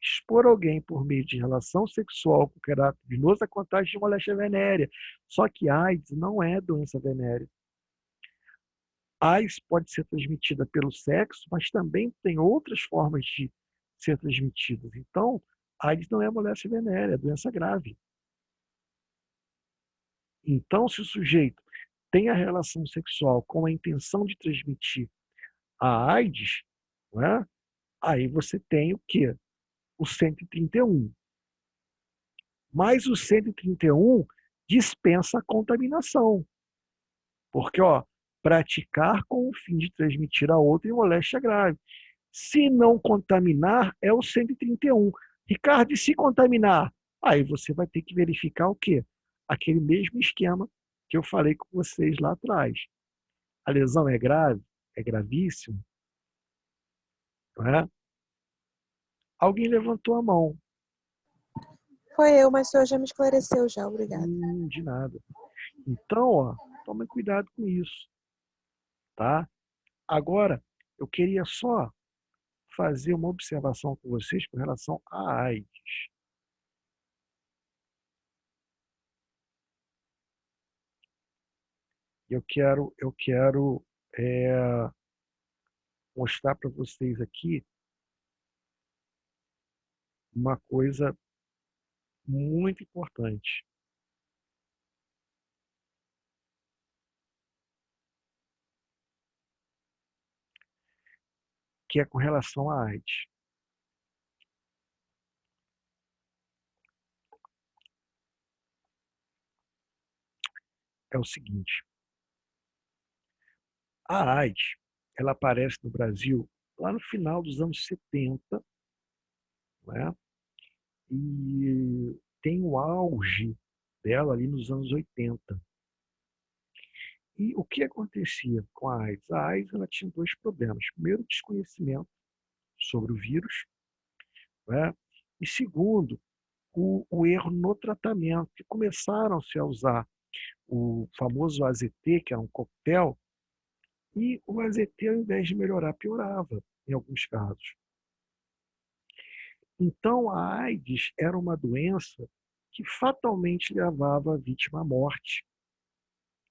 expor alguém por meio de relação sexual com caráter venenoso a contágio de moléstia venérea. Só que AIDS não é doença venérea. AIDS pode ser transmitida pelo sexo, mas também tem outras formas de ser transmitidas. Então, AIDS não é moléstia venérea, é doença grave. Então, se o sujeito tem a relação sexual com a intenção de transmitir a AIDS, não é? Aí você tem o quê? O 131. Mas o 131 dispensa a contaminação. Porque, ó, praticar com o fim de transmitir a outra em moléstia grave. Se não contaminar, é o 131. Ricardo, e se contaminar? Aí você vai ter que verificar o quê? Aquele mesmo esquema que eu falei com vocês lá atrás. A lesão é grave? É gravíssimo? Não é? Alguém levantou a mão. Foi eu, mas o senhor já me esclareceu já, obrigada. De nada. Então, ó, tomem cuidado com isso. Tá? Agora, eu queria só fazer uma observação com vocês com relação à AIDS. Eu quero mostrar para vocês aqui uma coisa muito importante. Que é com relação à AIDS. É o seguinte: a AIDS, ela aparece no Brasil lá no final dos anos 70, né? E tem o auge dela ali nos anos 80. E o que acontecia com a AIDS? A AIDS ela tinha dois problemas. Primeiro, desconhecimento sobre o vírus, né? E segundo, o erro no tratamento, que começaram-se a usar o famoso AZT, que era um coquetel, e o AZT, ao invés de melhorar, piorava em alguns casos. Então, a AIDS era uma doença que fatalmente levava a vítima à morte.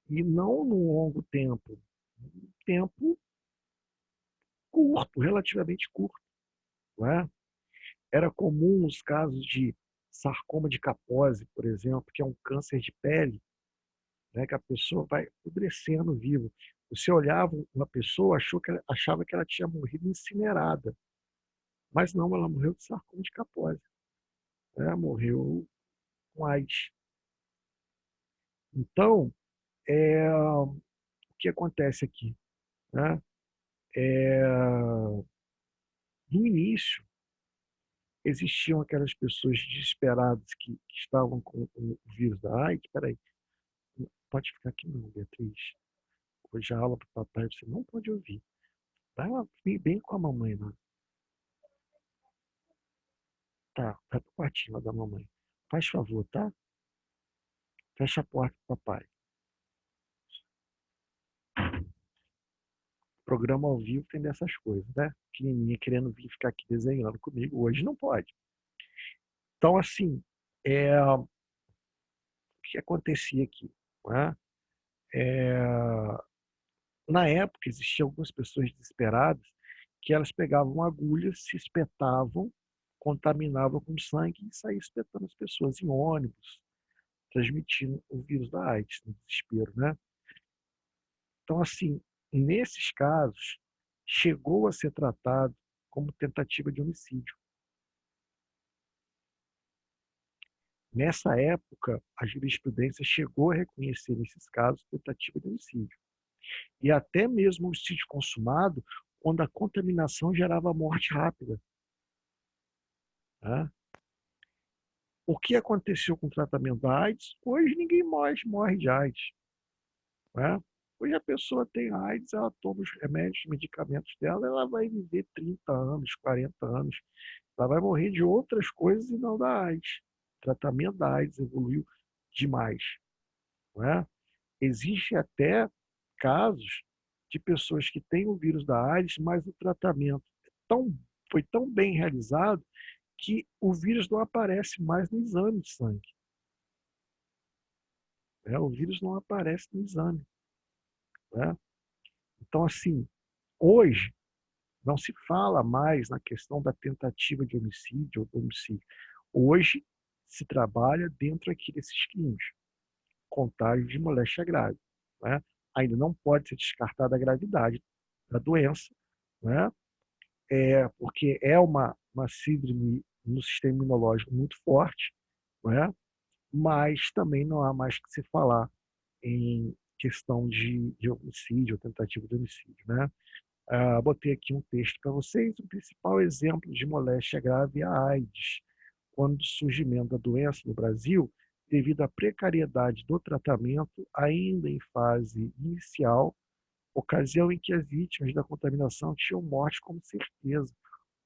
E não num longo tempo, um tempo curto, relativamente curto. não é? Era comum os casos de sarcoma de Kaposi, por exemplo, que é um câncer de pele, né, que a pessoa vai apodrecendo viva. Você olhava uma pessoa, achava que ela tinha morrido incinerada, mas não, ela morreu de sarcoma de Kaposi, né? Morreu com AIDS. Então, o que acontece aqui, né? No início, existiam aquelas pessoas desesperadas que estavam com o vírus da AIDS. Peraí, pode ficar aqui não, Beatriz. Hoje a aula para o papai você não pode ouvir. Vai lá, bem com a mamãe lá. Tá, vai pro quartinho lá da mamãe. Faz favor, tá? Fecha a porta pro papai. Programa ao vivo tem dessas coisas, né? Pequenininha querendo vir ficar aqui desenhando comigo. Hoje não pode. Então, assim, o que acontecia aqui? Né? Na época, existiam algumas pessoas desesperadas que elas pegavam agulhas, se espetavam, contaminavam com sangue e saíam espetando as pessoas em ônibus, transmitindo o vírus da AIDS, no desespero, né? Então, assim, nesses casos, chegou a ser tratado como tentativa de homicídio. Nessa época, a jurisprudência chegou a reconhecer nesses casos tentativa de homicídio. E até mesmo homicídio consumado, quando a contaminação gerava morte rápida. Né? O que aconteceu com o tratamento da AIDS? Hoje ninguém mais morre de AIDS. Né? Hoje a pessoa tem AIDS, ela toma os remédios, os medicamentos dela, ela vai viver 30 anos, 40 anos. Ela vai morrer de outras coisas e não da AIDS. O tratamento da AIDS evoluiu demais. Não é? Existe até casos de pessoas que têm o vírus da AIDS, mas o tratamento foi tão bem realizado que o vírus não aparece mais no exame de sangue. O vírus não aparece no exame. Né? Então, assim, hoje não se fala mais na questão da tentativa de homicídio ou do homicídio. Hoje se trabalha dentro aqui desses crimes. Contágio de moléstia grave. Né? Ainda não pode ser descartada a gravidade da doença, né? Porque é uma síndrome no sistema imunológico muito forte, né? Mas também não há mais que se falar em questão de homicídio ou tentativa de homicídio. Né? Botei aqui um texto para vocês. O principal exemplo de moléstia grave é a AIDS, quando o surgimento da doença no Brasil, devido à precariedade do tratamento, ainda em fase inicial, ocasião em que as vítimas da contaminação tinham morte como certeza.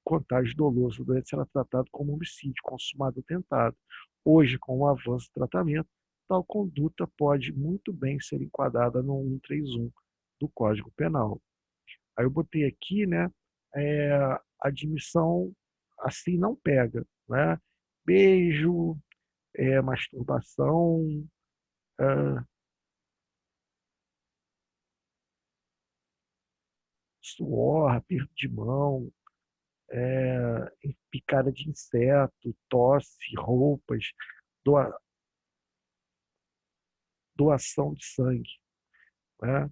O contágio doloso da doença era tratado como homicídio consumado ou tentado. Hoje, com o avanço do tratamento, tal conduta pode muito bem ser enquadrada no 131 do Código Penal. Aí eu botei aqui, né, admissão assim não pega, né? Beijo, masturbação, suor, aperto de mão, picada de inseto, tosse, roupas, doação de sangue. Né?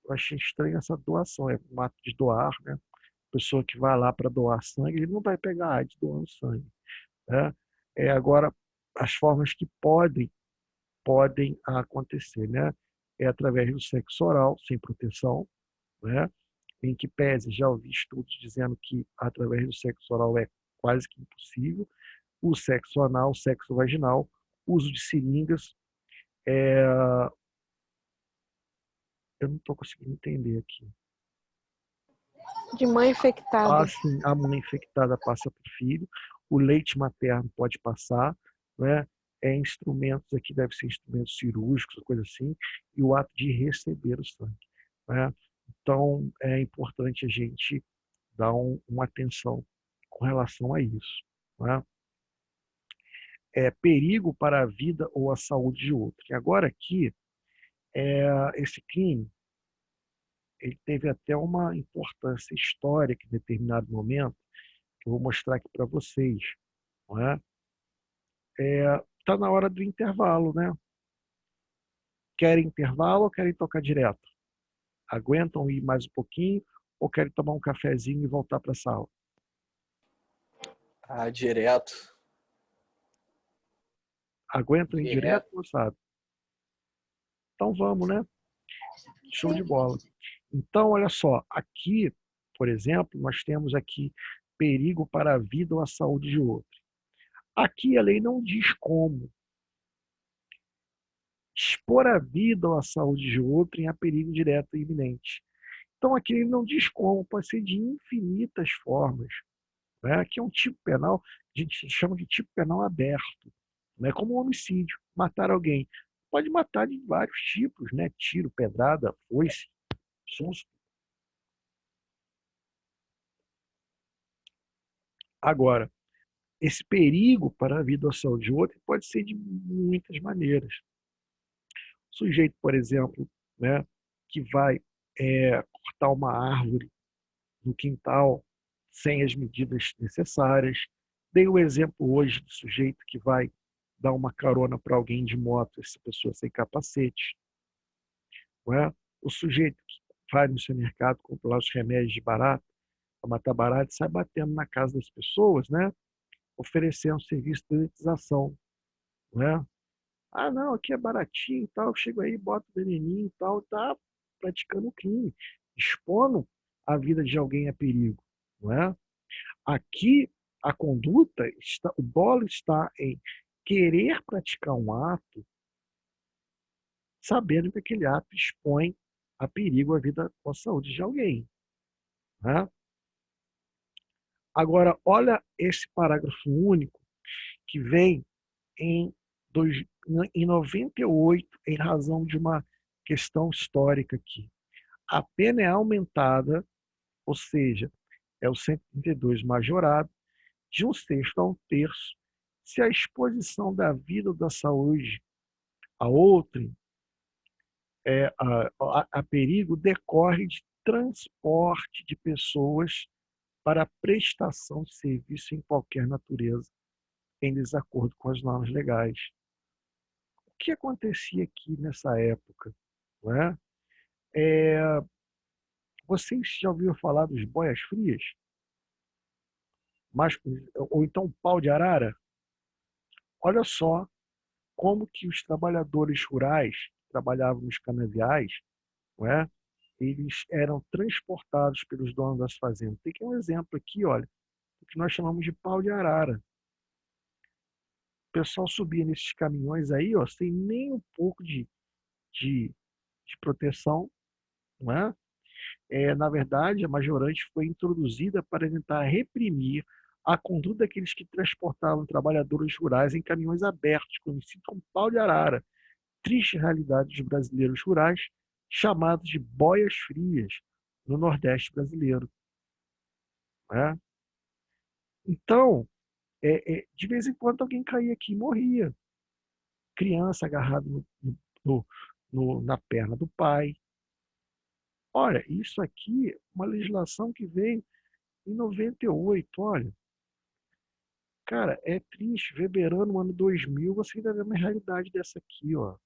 Eu achei estranho essa doação, é um ato de doar, né? A pessoa que vai lá para doar sangue, ele não vai pegar AIDS doando sangue. Né? Agora, as formas que podem acontecer, né? É através do sexo oral, sem proteção, né? Em que pese, já ouvi estudos dizendo que através do sexo oral é quase que impossível, o sexo anal, o sexo vaginal, uso de seringas, eu não estou conseguindo entender aqui. De mãe infectada. Sim, a mãe infectada passa para o filho, o leite materno pode passar, né? Instrumentos aqui devem ser instrumentos cirúrgicos, coisa assim, e o ato de receber o sangue. Né? Então, é importante a gente dar uma atenção com relação a isso. Né? Perigo para a vida ou a saúde de outro. E agora aqui, esse crime, ele teve até uma importância histórica em determinado momento, eu vou mostrar aqui para vocês. Não é? Tá na hora do intervalo, né? Querem intervalo ou querem tocar direto? Aguentam ir mais um pouquinho ou querem tomar um cafezinho e voltar para a sala? Ah, direto. Aguentam ir Direto. direto, moçada? Então vamos, né? Show de bola. Então, olha só, aqui, por exemplo, nós temos aqui perigo para a vida ou a saúde de outro. Aqui a lei não diz como expor a vida ou a saúde de outro em perigo direto e iminente. Então aqui ele não diz como, pode ser de infinitas formas. Né? Aqui é um tipo penal, a gente chama de tipo penal aberto, né? Como um homicídio, matar alguém. Pode matar de vários tipos, né? Tiro, pedrada, foice, susto. Agora, esse perigo para a vida ou a saúde de outro pode ser de muitas maneiras. O sujeito, por exemplo, né, que vai cortar uma árvore no quintal sem as medidas necessárias. Dei o exemplo hoje do sujeito que vai dar uma carona para alguém de moto, essa pessoa sem capacete. Não é? O sujeito que vai no supermercado, compra lá os remédios de barato, para matar barato, e sai batendo na casa das pessoas, né? Oferecendo serviço de elitização. Não é? Ah, não, aqui é baratinho e tal, chego aí, boto o veneninho e tal, tá praticando crime, expondo a vida de alguém a perigo. Não é? Aqui, a conduta, o dolo está em querer praticar um ato sabendo que aquele ato expõe a perigo a vida ou a saúde de alguém. Né? Agora, olha esse parágrafo único que vem em 98, em razão de uma questão histórica aqui. A pena é aumentada, ou seja, é o 132 majorado, de 1/6 a 1/3, se a exposição da vida ou da saúde a outrem, a perigo, decorre de transporte de pessoas para prestação de serviço em qualquer natureza, em desacordo com as normas legais. O que acontecia aqui nessa época? Não é? Vocês já ouviram falar dos boias frias? Ou então pau de arara? Olha só como que os trabalhadores rurais que trabalhavam nos canaviais, não é? Eles eram transportados pelos donos das fazendas. Tem aqui um exemplo aqui, olha, o que nós chamamos de pau de arara. O pessoal subia nesses caminhões aí, ó, sem nem um pouco de proteção, não é? Na verdade, a majorante foi introduzida para tentar reprimir a conduta daqueles que transportavam trabalhadores rurais em caminhões abertos, conhecidos como pau de arara, triste realidade dos brasileiros rurais, chamados de boias frias, no Nordeste brasileiro. Né? Então, de vez em quando alguém caía aqui e morria. Criança agarrada na perna do pai. Olha, isso aqui é uma legislação que veio em 98, olha. Cara, é triste ver beirando o ano 2000, você ainda vê uma realidade dessa aqui, ó.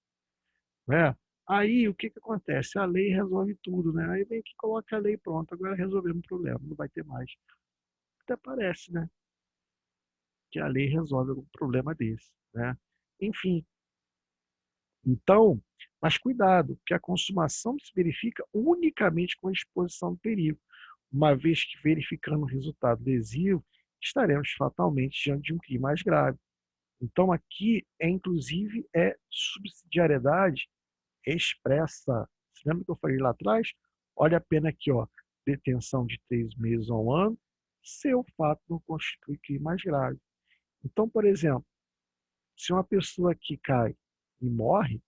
Né? Aí, o que acontece? A lei resolve tudo, né? Aí vem que coloca a lei pronta, agora resolvemos o problema, não vai ter mais. Até parece, né? Que a lei resolve algum problema desse, né? Enfim, então, mas cuidado, que a consumação se verifica unicamente com a exposição do perigo. Uma vez que verificando o resultado lesivo, estaremos fatalmente diante de um crime mais grave. Então, aqui, inclusive, subsidiariedade expressa. Você lembra que eu falei lá atrás? Olha a pena aqui, ó, detenção de 3 meses a 1 ano, se o fato não constitui crime mais grave. Então, por exemplo, se uma pessoa aqui cai e morre,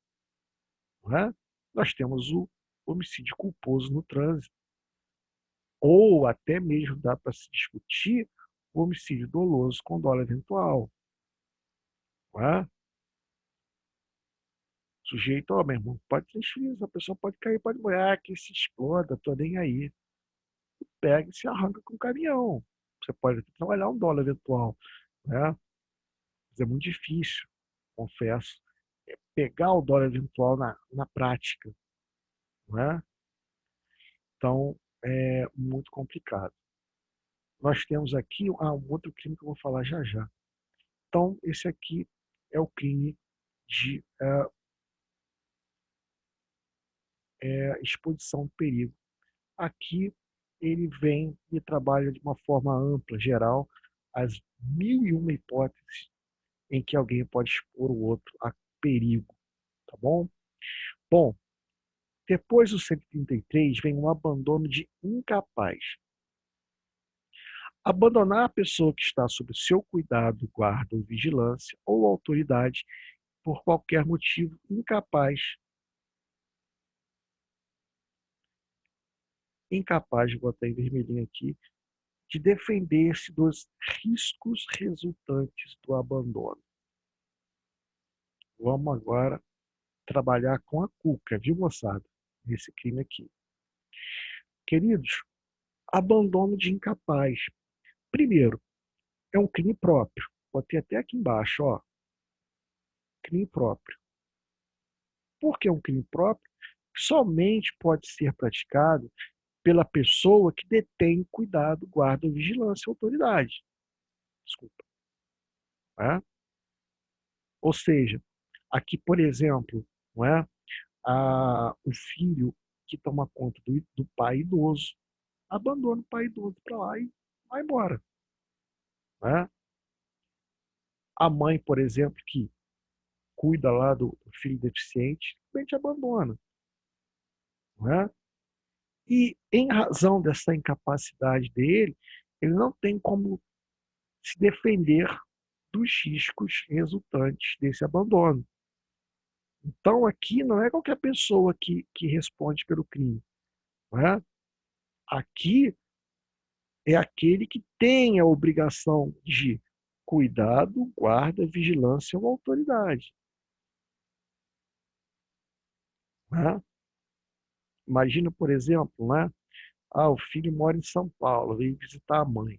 não é? Nós temos o homicídio culposo no trânsito. Ou até mesmo dá para se discutir o homicídio doloso com dolo eventual. Não é? O sujeito, ó, meu irmão, pode transferir, a pessoa pode cair, pode morrer, que se exploda, tô nem aí. Pega e se arranca com o caminhão. Você pode até trabalhar um dólar eventual, né? Mas é muito difícil, confesso, pegar o dólar eventual na prática, não é? Então, é muito complicado. Nós temos aqui um outro crime que eu vou falar já já. Então, esse aqui é o crime de exposição ao perigo. Aqui ele vem e trabalha de uma forma ampla, geral, as 1001 hipóteses em que alguém pode expor o outro a perigo, tá bom? Bom, depois do 133 vem um abandono de incapaz. Abandonar a pessoa que está sob seu cuidado, guarda ou vigilância ou autoridade por qualquer motivo incapaz, vou botar em vermelhinho aqui, de defender-se dos riscos resultantes do abandono. Vamos agora trabalhar com a cuca, viu, moçada? Nesse crime aqui. Queridos, abandono de incapaz. Primeiro, é um crime próprio. Botei até aqui embaixo, ó. Crime próprio. Por que é um crime próprio? Somente pode ser praticado pela pessoa que detém cuidado, guarda, vigilância e autoridade. Desculpa. Né? Ou seja, aqui, por exemplo, não é? O filho que toma conta do pai idoso abandona o pai idoso para lá e vai embora. Né? A mãe, por exemplo, que cuida lá do filho deficiente, simplesmente abandona. Né? E, em razão dessa incapacidade dele, ele não tem como se defender dos riscos resultantes desse abandono. Então, aqui não é qualquer pessoa que responde pelo crime. Né? Aqui é aquele que tem a obrigação de cuidado, guarda, vigilância ou autoridade. Né? Imagina, por exemplo, né? O filho mora em São Paulo, veio visitar a mãe.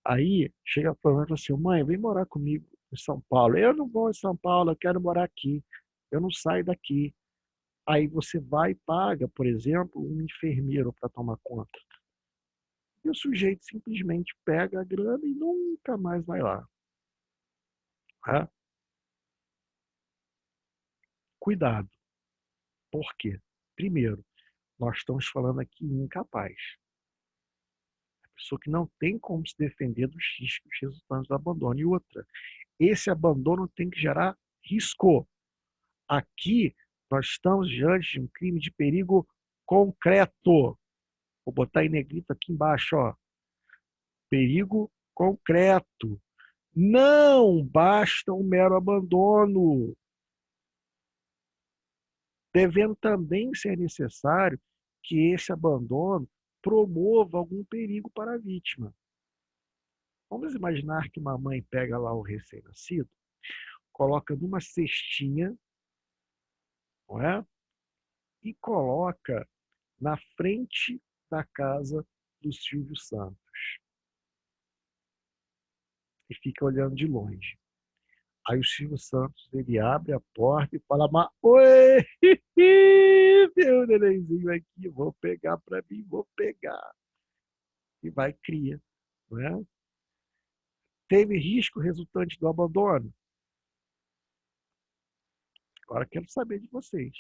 Aí chega para a mãe e fala assim: mãe, vem morar comigo em São Paulo. Eu não vou em São Paulo, eu quero morar aqui. Eu não saio daqui. Aí você vai e paga, por exemplo, um enfermeiro para tomar conta. E o sujeito simplesmente pega a grana e nunca mais vai lá. Né? Cuidado. Por quê? Primeiro, nós estamos falando aqui em incapaz. A pessoa que não tem como se defender dos riscos resultantes do abandono. E outra, esse abandono tem que gerar risco. Aqui, nós estamos diante de um crime de perigo concreto. Vou botar em negrito aqui embaixo, ó. Perigo concreto. Não basta um mero abandono. Devendo também ser necessário que esse abandono promova algum perigo para a vítima. Vamos imaginar que uma mãe pega lá o recém-nascido, coloca numa cestinha, não é? E coloca na frente da casa do Silvio Santos. E fica olhando de longe. Aí o Silvio Santos, ele abre a porta e fala: oi, meu nenenzinho aqui, vou pegar para mim, vou pegar. E vai cria. Não é? Teve risco resultante do abandono? Agora quero saber de vocês.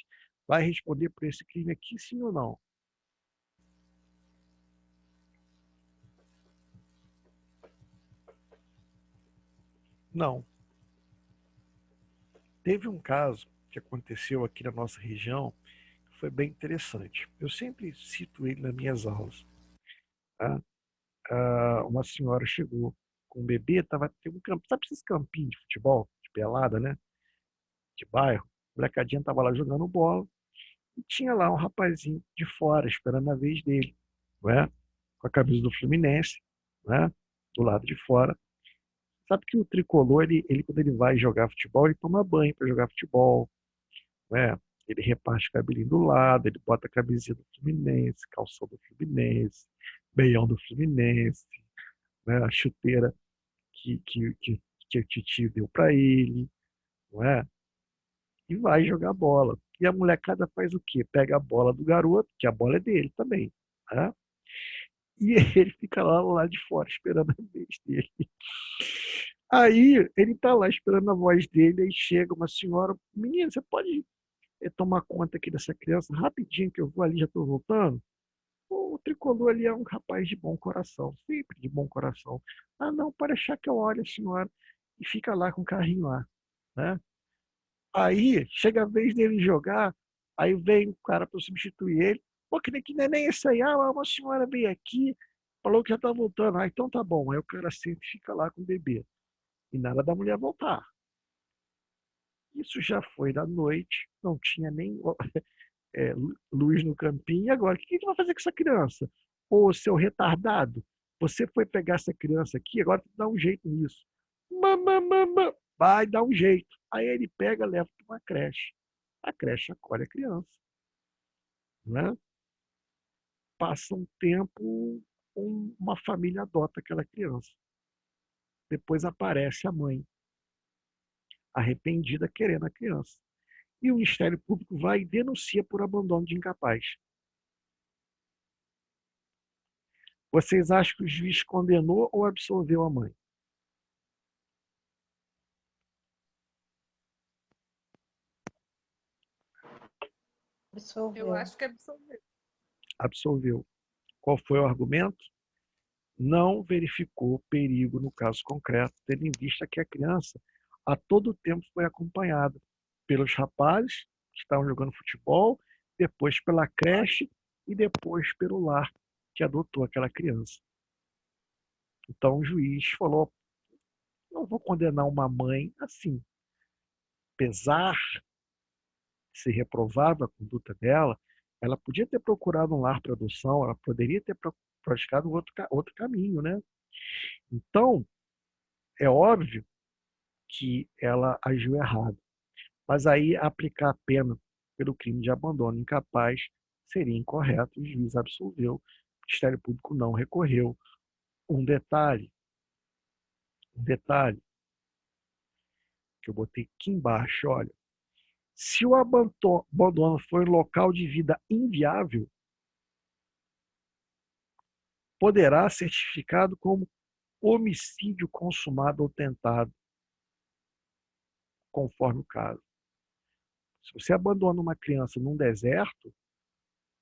Vai responder por esse crime aqui, sim ou não? Não. Teve um caso que aconteceu aqui na nossa região que foi bem interessante. Eu sempre cito ele nas minhas aulas. Tá? Uma senhora chegou com um bebê, teve um campo, sabe esses campinhos de futebol, de pelada, né? De bairro. A molecadinha estava lá jogando bola e tinha lá um rapazinho de fora, esperando a vez dele, né? Com a camisa do Fluminense, né? Do lado de fora. Sabe que o tricolor, ele quando ele vai jogar futebol, ele toma banho para jogar futebol, né? Ele reparte o cabelinho do lado, ele bota a camisinha do Fluminense, calção do Fluminense, meião do Fluminense, né? A chuteira que a titio deu para ele, não é? E vai jogar bola. E a molecada faz o quê? Pega a bola do garoto, que a bola é dele também, né? E ele fica lá de fora esperando a vez dele. Aí ele tá lá esperando a voz dele, aí chega uma senhora, menina, você pode tomar conta aqui dessa criança rapidinho que eu vou ali, já estou voltando? O tricolor ali é um rapaz de bom coração, sempre de bom coração. Ah, não, pode achar que eu olho a senhora e fica lá com o carrinho lá, né? Aí chega a vez dele jogar, aí vem o cara para substituir ele. Pô, que não é nem esse aí. Ah, uma senhora veio aqui, falou que já tá voltando. Ah, então tá bom. Aí o cara sempre fica lá com o bebê. E nada da mulher voltar. Isso já foi da noite, não tinha nem luz no campinho. E agora, o que a gente vai fazer com essa criança? Ô, seu retardado, você foi pegar essa criança aqui, agora tem que dar um jeito nisso. Mamãe, vai dar um jeito. Aí ele pega, leva para uma creche. A creche acolhe a criança, né? Passa um tempo, uma família adota aquela criança. Depois aparece a mãe, arrependida, querendo a criança. E o Ministério Público vai e denuncia por abandono de incapaz. Vocês acham que o juiz condenou ou absolveu a mãe? Eu Absolveu. acho que absolveu. Absolveu. Qual foi o argumento? Não verificou perigo no caso concreto, tendo em vista que a criança a todo tempo foi acompanhada pelos rapazes que estavam jogando futebol, depois pela creche e depois pelo lar que adotou aquela criança. Então o juiz falou: não vou condenar uma mãe assim, apesar de ser reprovável a conduta dela, ela podia ter procurado um lar para adoção, ela poderia ter praticado outro caminho, né? Então, é óbvio que ela agiu errado. Mas aí aplicar a pena pelo crime de abandono incapaz seria incorreto. O juiz absolveu, o Ministério Público não recorreu. Um detalhe que eu botei aqui embaixo, olha. Se o abandono for em local de vida inviável, poderá ser certificado como homicídio consumado ou tentado, conforme o caso. Se você abandona uma criança num deserto,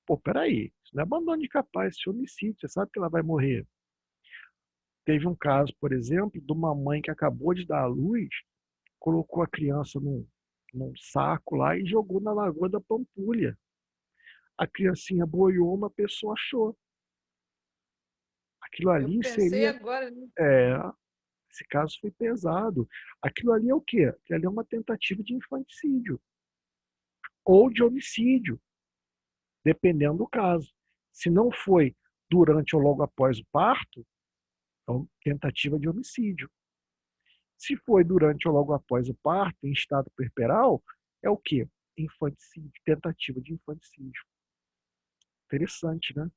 pô, peraí, isso não é abandono incapaz, isso é homicídio, você sabe que ela vai morrer. Teve um caso, por exemplo, de uma mãe que acabou de dar à luz, colocou a criança num saco lá e jogou na Lagoa da Pampulha. A criancinha boiou, uma pessoa achou. Aquilo Eu ali pensei seria. agora nisso. Esse caso foi pesado. Aquilo ali é o quê? Aquilo ali é uma tentativa de infanticídio ou de homicídio, dependendo do caso. Se não foi durante ou logo após o parto, então tentativa de homicídio. Se foi durante ou logo após o parto, em estado puerperal, é o quê? Infanticídio, tentativa de infanticídio. Interessante, né?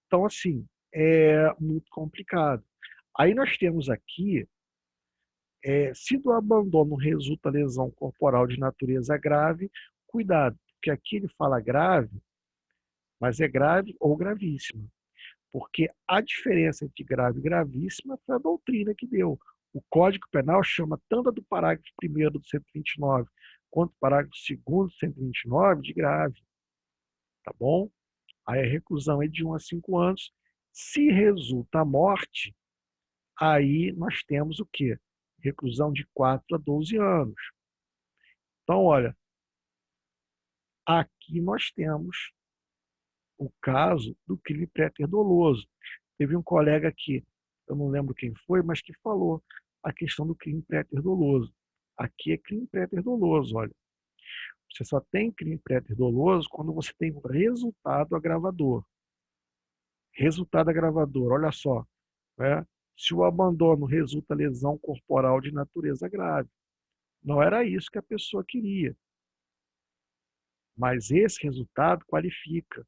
Então, assim, é muito complicado. Aí nós temos aqui, se do abandono resulta lesão corporal de natureza grave, cuidado, porque aqui ele fala grave, mas é grave ou gravíssima. Porque a diferença entre grave e gravíssima foi a doutrina que deu. O Código Penal chama tanto do parágrafo 1º do 129 quanto do parágrafo 2º do 129 de grave. Tá bom? Aí a reclusão é de 1 a 5 anos. Se resulta a morte, aí nós temos o quê? Reclusão de 4 a 12 anos. Então, olha, aqui nós temos o caso do crime préter-doloso. Teve um colega aqui, eu não lembro quem foi, mas que falou a questão do crime préter-doloso. Aqui é crime préter-doloso, olha. Você só tem crime préter-doloso quando você tem um resultado agravador. Resultado agravador, olha só, né? Se o abandono resulta lesão corporal de natureza grave. Não era isso que a pessoa queria. Mas esse resultado qualifica.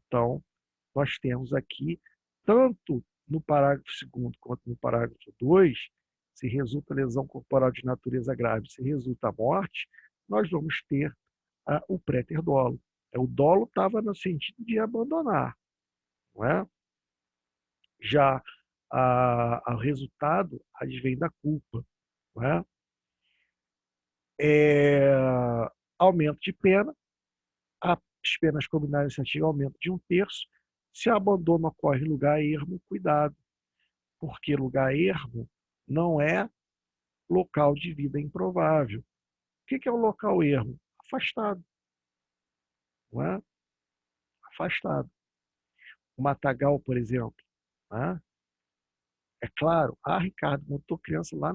Então, nós temos aqui tanto no parágrafo 2º quanto no parágrafo 2, se resulta lesão corporal de natureza grave, se resulta morte, nós vamos ter o préter dolo. O dolo estava no sentido de abandonar, não é? Já o resultado advém da culpa, não é? Aumento de pena, as penas combinadas nesse artigo aumento de 1/3. Se abandono ocorre em lugar ermo, cuidado, porque lugar ermo não é local de vida improvável. O que é o local ermo? Afastado, não é? Afastado. O matagal, por exemplo, né? É claro, Ricardo, montou criança lá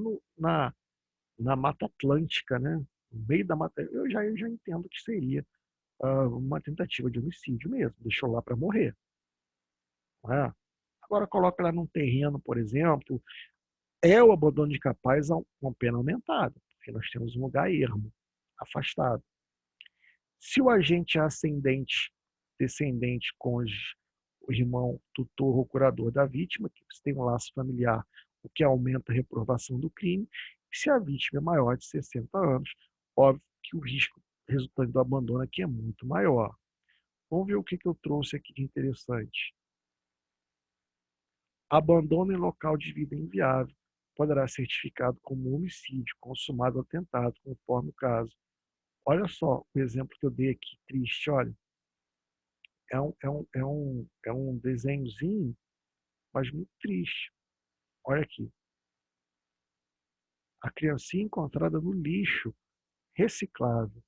na Mata Atlântica, né? No meio da mata, eu já entendo que seria uma tentativa de homicídio mesmo, deixou lá para morrer, não é? Agora coloca lá num terreno, por exemplo, o abandono de capaz com pena aumentada, porque nós temos um lugar ermo, afastado. Se o agente é ascendente, descendente, cônjuge, o irmão, tutor ou curador da vítima, que você tem um laço familiar, o que aumenta a reprovação do crime, e se a vítima é maior de 60 anos, óbvio que o risco resultante do abandono aqui é muito maior. Vamos ver o que eu trouxe aqui de interessante. Abandono em local de vida inviável poderá ser certificado como homicídio consumado ou atentado, conforme o caso. Olha só o exemplo que eu dei aqui, triste, olha. É um desenhozinho, mas muito triste. Olha aqui. A criancinha encontrada no lixo reciclável,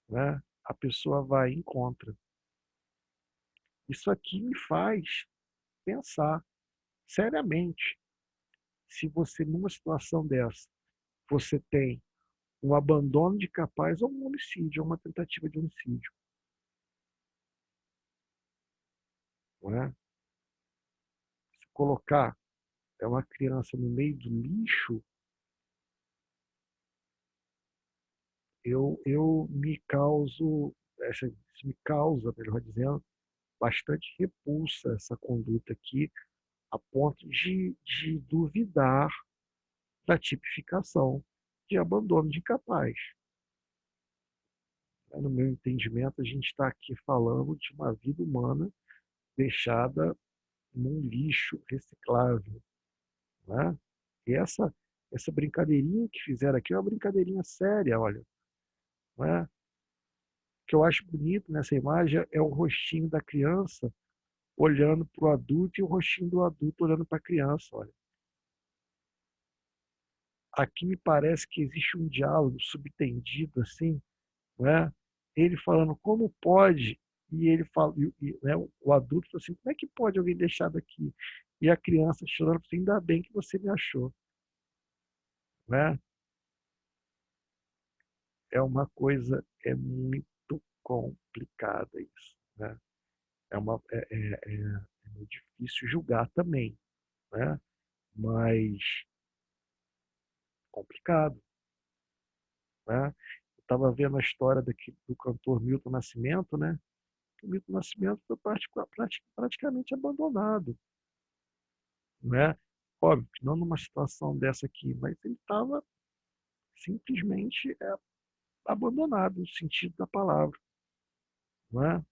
né? A pessoa vai e encontra. Isso aqui me faz pensar seriamente. Se você, numa situação dessa, você tem um abandono de capaz ou um homicídio, ou uma tentativa de homicídio. Não é? Se colocar uma criança no meio do lixo, eu me causo, isso me causa, melhor dizendo, bastante repulsa essa conduta aqui, a ponto de duvidar da tipificação de abandono de capaz. No meu entendimento, a gente está aqui falando de uma vida humana deixada num lixo reciclável, né? E essa brincadeirinha que fizeram aqui é uma brincadeirinha séria, olha, né? O que eu acho bonito nessa imagem é o rostinho da criança olhando para o adulto e o rostinho do adulto olhando para a criança, olha. Aqui me parece que existe um diálogo subtendido assim, né? Ele falando como pode, e ele fala, né, o adulto fala assim, como é que pode alguém deixar daqui? E a criança chorando assim, ainda bem que você me achou, né? É uma coisa, é muito complicada isso, né? É muito difícil julgar também, né? Mas complicado, né? Eu estava vendo a história do cantor Milton Nascimento, né? O Milton Nascimento foi praticamente abandonado, né? Óbvio que não numa situação dessa aqui, mas ele estava simplesmente abandonado no sentido da palavra, né?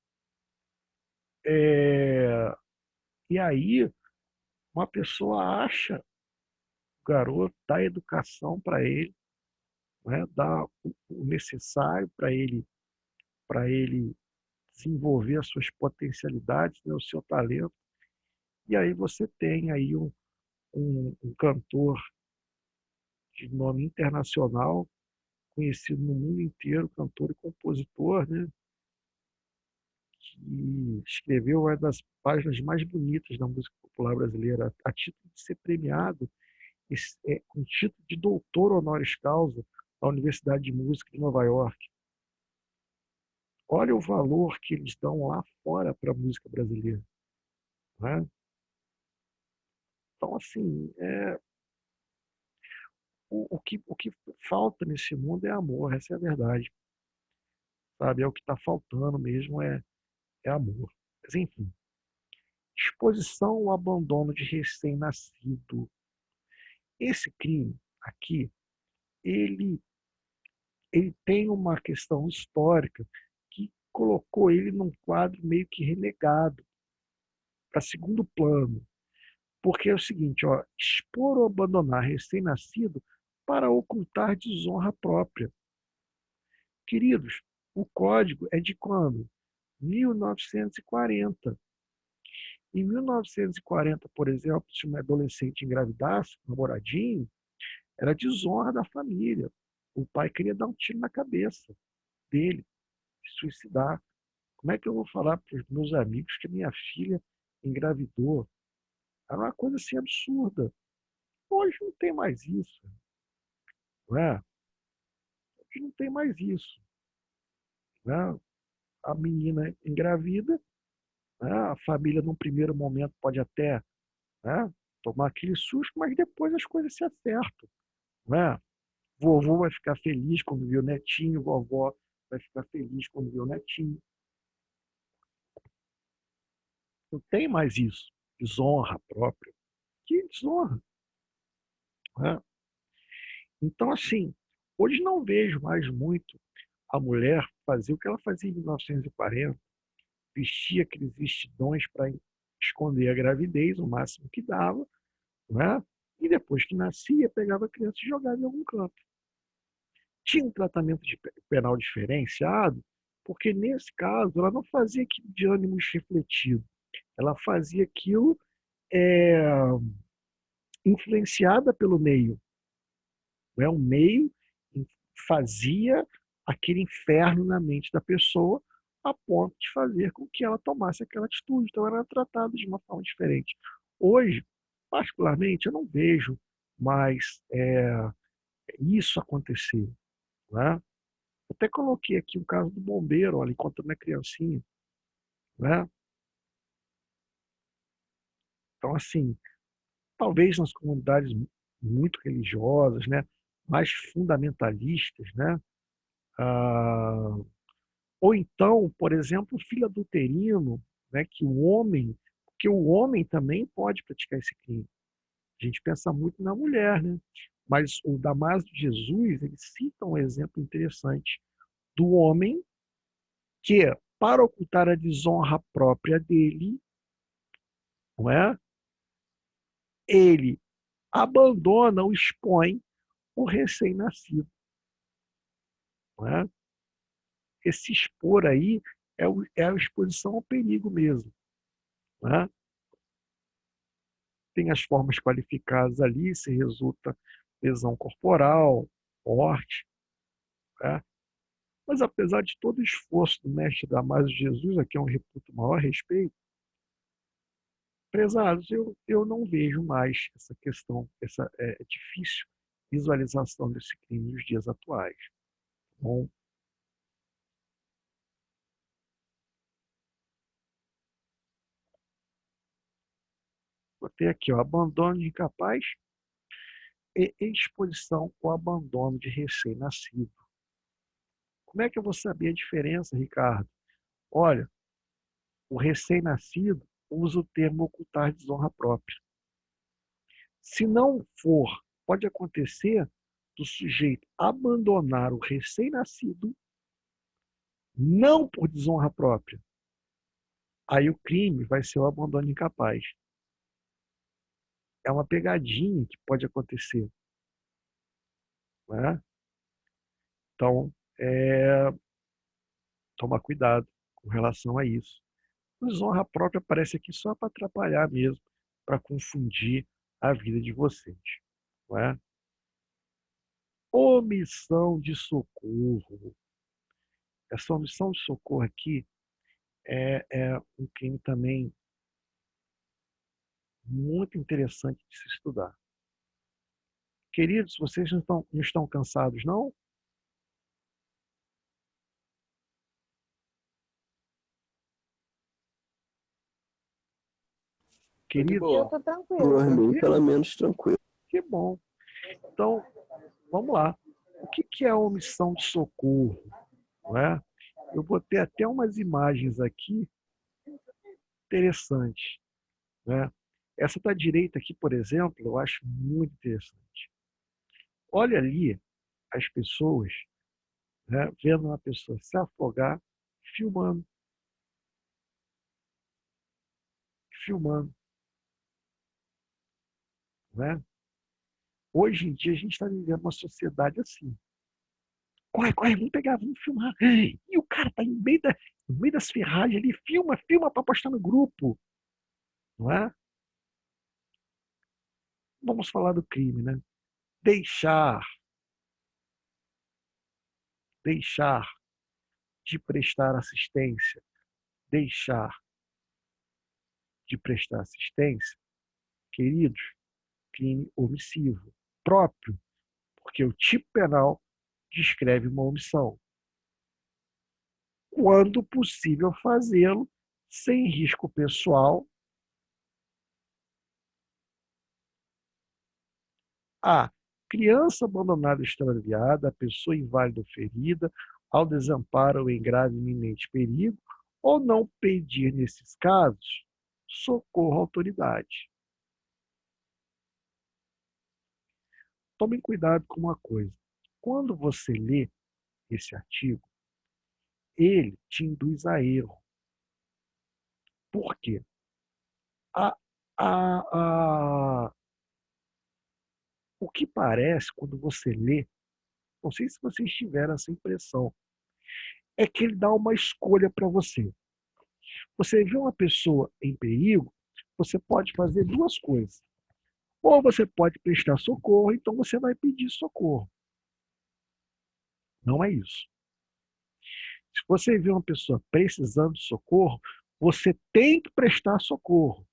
E aí uma pessoa acha o garoto, dá educação para ele, né? Dá o necessário para ele desenvolver as suas potencialidades, né? O seu talento. E aí você tem aí um cantor de nome internacional, conhecido no mundo inteiro, cantor e compositor, né? Que escreveu uma das páginas mais bonitas da música popular brasileira, a título de ser premiado, com título de doutor honoris causa da Universidade de Música de Nova York. Olha o valor que eles dão lá fora para a música brasileira, né? Então, assim, o que falta nesse mundo é amor, essa é a verdade. Sabe? É o que está faltando mesmo, é amor. Mas, enfim, Exposição ou abandono de recém-nascido. Esse crime aqui, ele tem uma questão histórica que colocou ele num quadro meio que relegado para segundo plano. Porque é o seguinte, ó, expor ou abandonar recém-nascido para ocultar desonra própria. Queridos, o código é de quando? 1940. Em 1940, por exemplo, se uma adolescente engravidasse, um namoradinho, era desonra da família. O pai queria dar um tiro na cabeça dele, se suicidar. Como é que eu vou falar para os meus amigos que minha filha engravidou? Era uma coisa assim absurda. Hoje não tem mais isso, não é? Hoje não tem mais isso, né? A menina engravida, né? A família num primeiro momento pode até, né, tomar aquele susto, mas depois as coisas se acertam, né? Vovô vai ficar feliz quando vê o netinho, vovó vai ficar feliz quando vê o netinho. Não tem mais isso. Desonra própria. Que desonra, né? Então, assim, hoje não vejo mais muito a mulher fazer o que ela fazia em 1940, vestia aqueles vestidões para esconder a gravidez, o máximo que dava, né? E depois que nascia, pegava a criança e jogava em algum canto. Tinha um tratamento penal diferenciado, porque nesse caso ela não fazia aquilo de ânimos refletido, ela fazia aquilo é, influenciada pelo meio. Né? O meio fazia aquele inferno na mente da pessoa a ponto de fazer com que ela tomasse aquela atitude. Então, era tratado de uma forma diferente. Hoje, particularmente, eu não vejo mais isso acontecer. Né? Até coloquei aqui o caso do bombeiro, olha, encontrando a criancinha. Né? Então, assim, talvez nas comunidades muito religiosas, né, mais fundamentalistas, né, ah, ou então, por exemplo, o filho adulterino, né, que o homem também pode praticar esse crime. A gente pensa muito na mulher, né? Mas o Damásio de Jesus, ele cita um exemplo interessante do homem que, para ocultar a desonra própria dele, não é? Ele abandona ou expõe o recém-nascido. Não é? Esse expor aí é a exposição ao perigo mesmo. Né? Tem as formas qualificadas ali, se resulta lesão corporal, morte. Né? Mas apesar de todo o esforço do mestre Damásio de Jesus, a quem eu reputo o maior respeito, prezados, eu não vejo mais essa questão, essa difícil visualização desse crime nos dias atuais. Bom, botei aqui, ó, abandono de incapaz e exposição ou abandono de recém-nascido. Como é que eu vou saber a diferença, Ricardo? Olha, o recém-nascido usa o termo ocultar desonra própria. Se não for, pode acontecer do sujeito abandonar o recém-nascido não por desonra própria. Aí o crime vai ser o abandono incapaz. É uma pegadinha que pode acontecer. Né? Então, tomar cuidado com relação a isso. Desonra própria aparece aqui só para atrapalhar mesmo, para confundir a vida de vocês. Não é? Omissão de socorro. Essa omissão de socorro aqui é um crime também muito interessante de se estudar. Queridos, vocês não estão cansados, não? Queridos, Eu tô tranquila. Dormi pelo menos tranquilo. que bom. Então, vamos lá. O que é a omissão de socorro? Não é? Eu botei até umas imagens aqui interessantes. né? Essa da direita aqui, por exemplo, eu acho muito interessante. Olha ali as pessoas, né, vendo uma pessoa se afogar, filmando, filmando, né? Hoje em dia a gente está vivendo uma sociedade assim. Corre, corre, vamos pegar, vamos filmar. E o cara tá no meio das ferragens ali, filma para postar no grupo, não é? Vamos falar do crime, né? Deixar, deixar de prestar assistência, deixar de prestar assistência, queridos, crime omissivo próprio, porque o tipo penal descreve uma omissão. Quando possível fazê-lo sem risco pessoal. A. Criança abandonada ou extraviada, a pessoa inválida ou ferida, ao desamparo ou em grave e iminente perigo, ou não pedir, nesses casos, socorro à autoridade. Tomem cuidado com uma coisa. Quando você lê esse artigo, ele te induz a erro. Por quê? A, o que parece, quando você lê, não sei se vocês tiveram essa impressão, é que ele dá uma escolha para você. Você vê uma pessoa em perigo, você pode fazer duas coisas. Ou você pode prestar socorro, então você vai pedir socorro. Não é isso. Se você vê uma pessoa precisando de socorro, você tem que prestar socorro.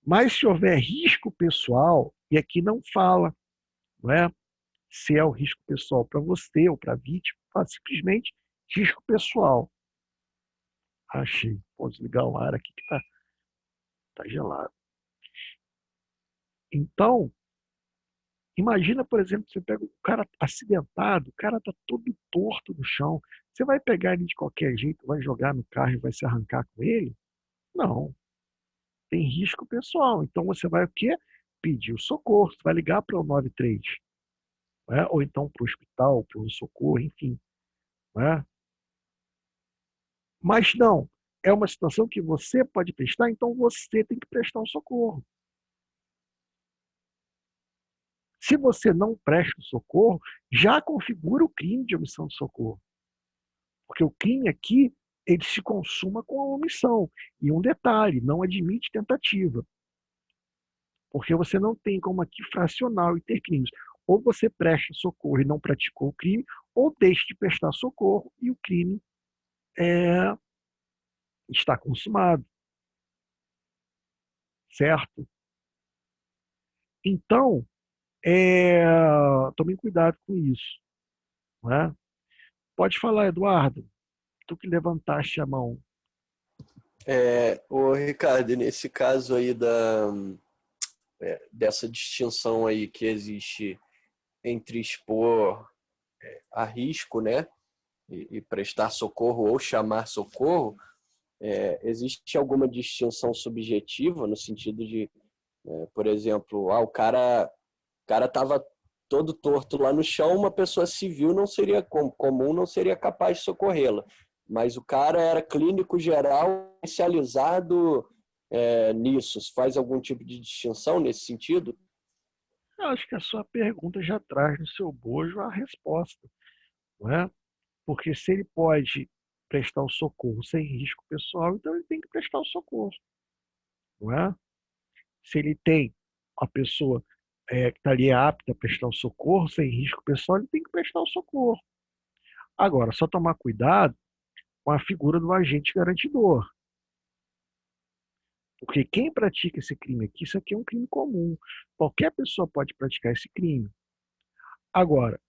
Mas se houver risco pessoal, e aqui não fala, não é? Se é o risco pessoal para você ou para a vítima, fala simplesmente risco pessoal. Achei. Vou desligar o ar aqui que tá gelado. Então, imagina, por exemplo, você pega um cara acidentado, o cara está todo torto no chão. Você vai pegar ele de qualquer jeito, vai jogar no carro e vai se arrancar com ele? Não. Tem risco pessoal. Então você vai o quê? Pedir o socorro. Você vai ligar para o 93, né? Ou então para o hospital, para o socorro, enfim. Né? Mas não. É uma situação que você pode prestar, então você tem que prestar o socorro. Se você não presta o socorro, já configura o crime de omissão de socorro. Porque o crime aqui, ele se consuma com a omissão. E um detalhe, não admite tentativa. Porque você não tem como aqui fracionar e ter crimes. Ou você presta socorro e não praticou o crime, ou deixe de prestar socorro e o crime está consumado. Certo? Então, tomem cuidado com isso. Não é? Pode falar, Eduardo. Tu que levantaste a mão. Ô Ricardo, nesse caso aí dessa distinção aí que existe entre expor a risco, né, e prestar socorro ou chamar socorro, existe alguma distinção subjetiva no sentido de, por exemplo, o cara estava todo torto lá no chão, uma pessoa civil não seria comum, não seria capaz de socorrê-la. Mas o cara era clínico geral, especializado nisso. Faz algum tipo de distinção nesse sentido? Eu acho que a sua pergunta já traz no seu bojo a resposta. Não é? Porque se ele pode prestar o socorro sem risco pessoal, então ele tem que prestar o socorro. Não é? Se ele tem a pessoa que está ali apta a prestar o socorro sem risco pessoal, ele tem que prestar o socorro. Agora, só tomar cuidado com a figura do agente garantidor. Porque quem pratica esse crime aqui, isso aqui é um crime comum. Qualquer pessoa pode praticar esse crime. Agora,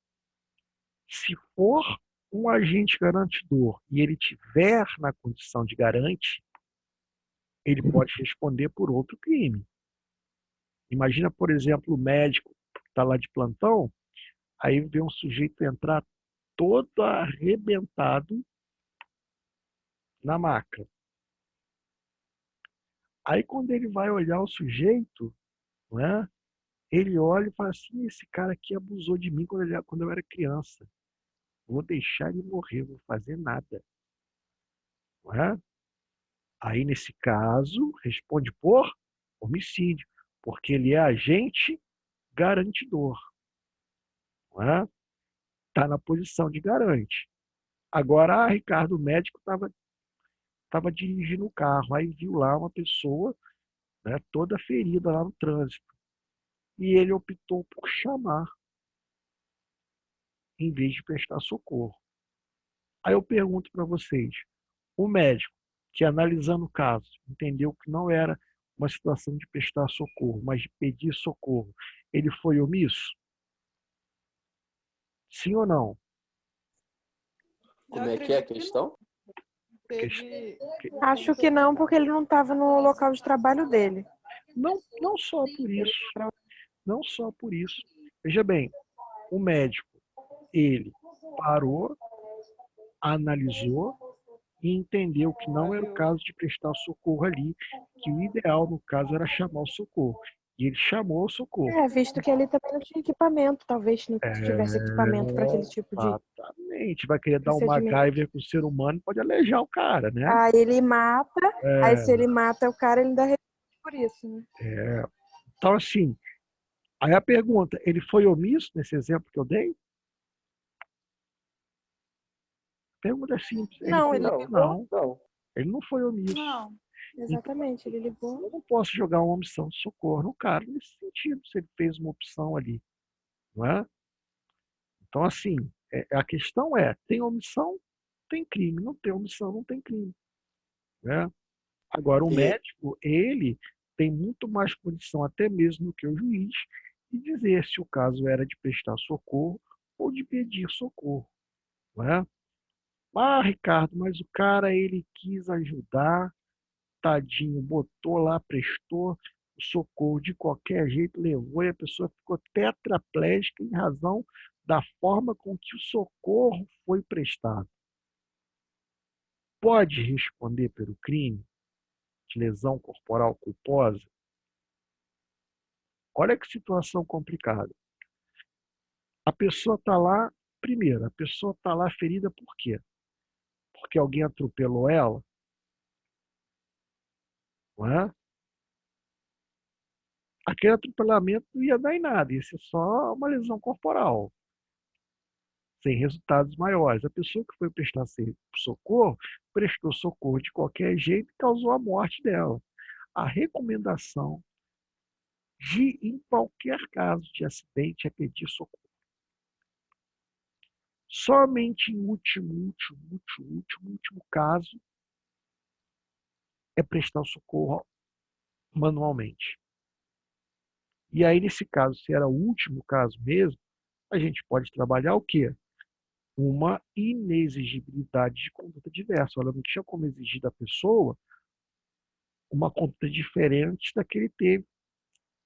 se for um agente garantidor e ele tiver na condição de garante, ele pode responder por outro crime. Imagina, por exemplo, o médico que está lá de plantão, aí vê um sujeito entrar todo arrebentado na maca. Aí quando ele vai olhar o sujeito, não é? Ele olha e fala assim, esse cara aqui abusou de mim quando eu era criança. Vou deixar ele morrer, vou fazer nada. Não é? Aí, nesse caso, responde por homicídio, porque ele é agente garantidor. Não é? Está na posição de garante. Agora, Ricardo, o médico estava dirigindo o carro, aí viu lá uma pessoa, né, toda ferida lá no trânsito. E ele optou por chamar, em vez de prestar socorro. Aí eu pergunto para vocês, o médico que, analisando o caso, entendeu que não era uma situação de prestar socorro, mas de pedir socorro, ele foi omisso? Sim ou não? Como é que é a questão? Teve. Acho que não, porque ele não estava no local de trabalho dele. Não só por isso. Não só por isso. Veja bem, o médico, ele parou, analisou e entendeu que não era o caso de prestar socorro ali, que o ideal, no caso, era chamar o socorro. E ele chamou o socorro. Visto que ali também não tinha equipamento, talvez não tivesse equipamento para aquele tipo de Exatamente. Vai querer dar um procedimento. MacGyver com o ser humano, pode alejar o cara, né? Aí ele mata, aí se ele mata o cara, ele ainda responde por isso, né? Então, assim, aí a pergunta, ele foi omisso nesse exemplo que eu dei? A pergunta é simples. Não, ele Não, Não. ele não foi omisso. Não. Exatamente, ele ligou. Eu não posso jogar uma omissão de socorro no cara nesse sentido, se ele fez uma opção ali, não é? Então, assim, a questão é, tem omissão, tem crime. Não tem omissão, não tem crime, né? Agora, o médico, ele tem muito mais condição, até mesmo do que o juiz, de dizer se o caso era de prestar socorro ou de pedir socorro, não é? Ah, Ricardo, mas o cara, ele quis ajudar, tadinho, botou lá, prestou o socorro de qualquer jeito, levou e a pessoa ficou tetraplégica em razão da forma com que o socorro foi prestado. Pode responder pelo crime de lesão corporal culposa? Olha que situação complicada. A pessoa está lá, primeiro, a pessoa está lá ferida por quê? Porque alguém atropelou ela? Não é? Aquele atropelamento não ia dar em nada, ia ser só uma lesão corporal, sem resultados maiores. A pessoa que foi prestar socorro, prestou socorro de qualquer jeito e causou a morte dela. A recomendação em qualquer caso de acidente, é pedir socorro. Somente em último caso, é prestar o socorro manualmente. E aí, nesse caso, se era o último caso mesmo, a gente pode trabalhar o quê? Uma inexigibilidade de conduta diversa. Ela não tinha como exigir da pessoa uma conduta diferente da que ele teve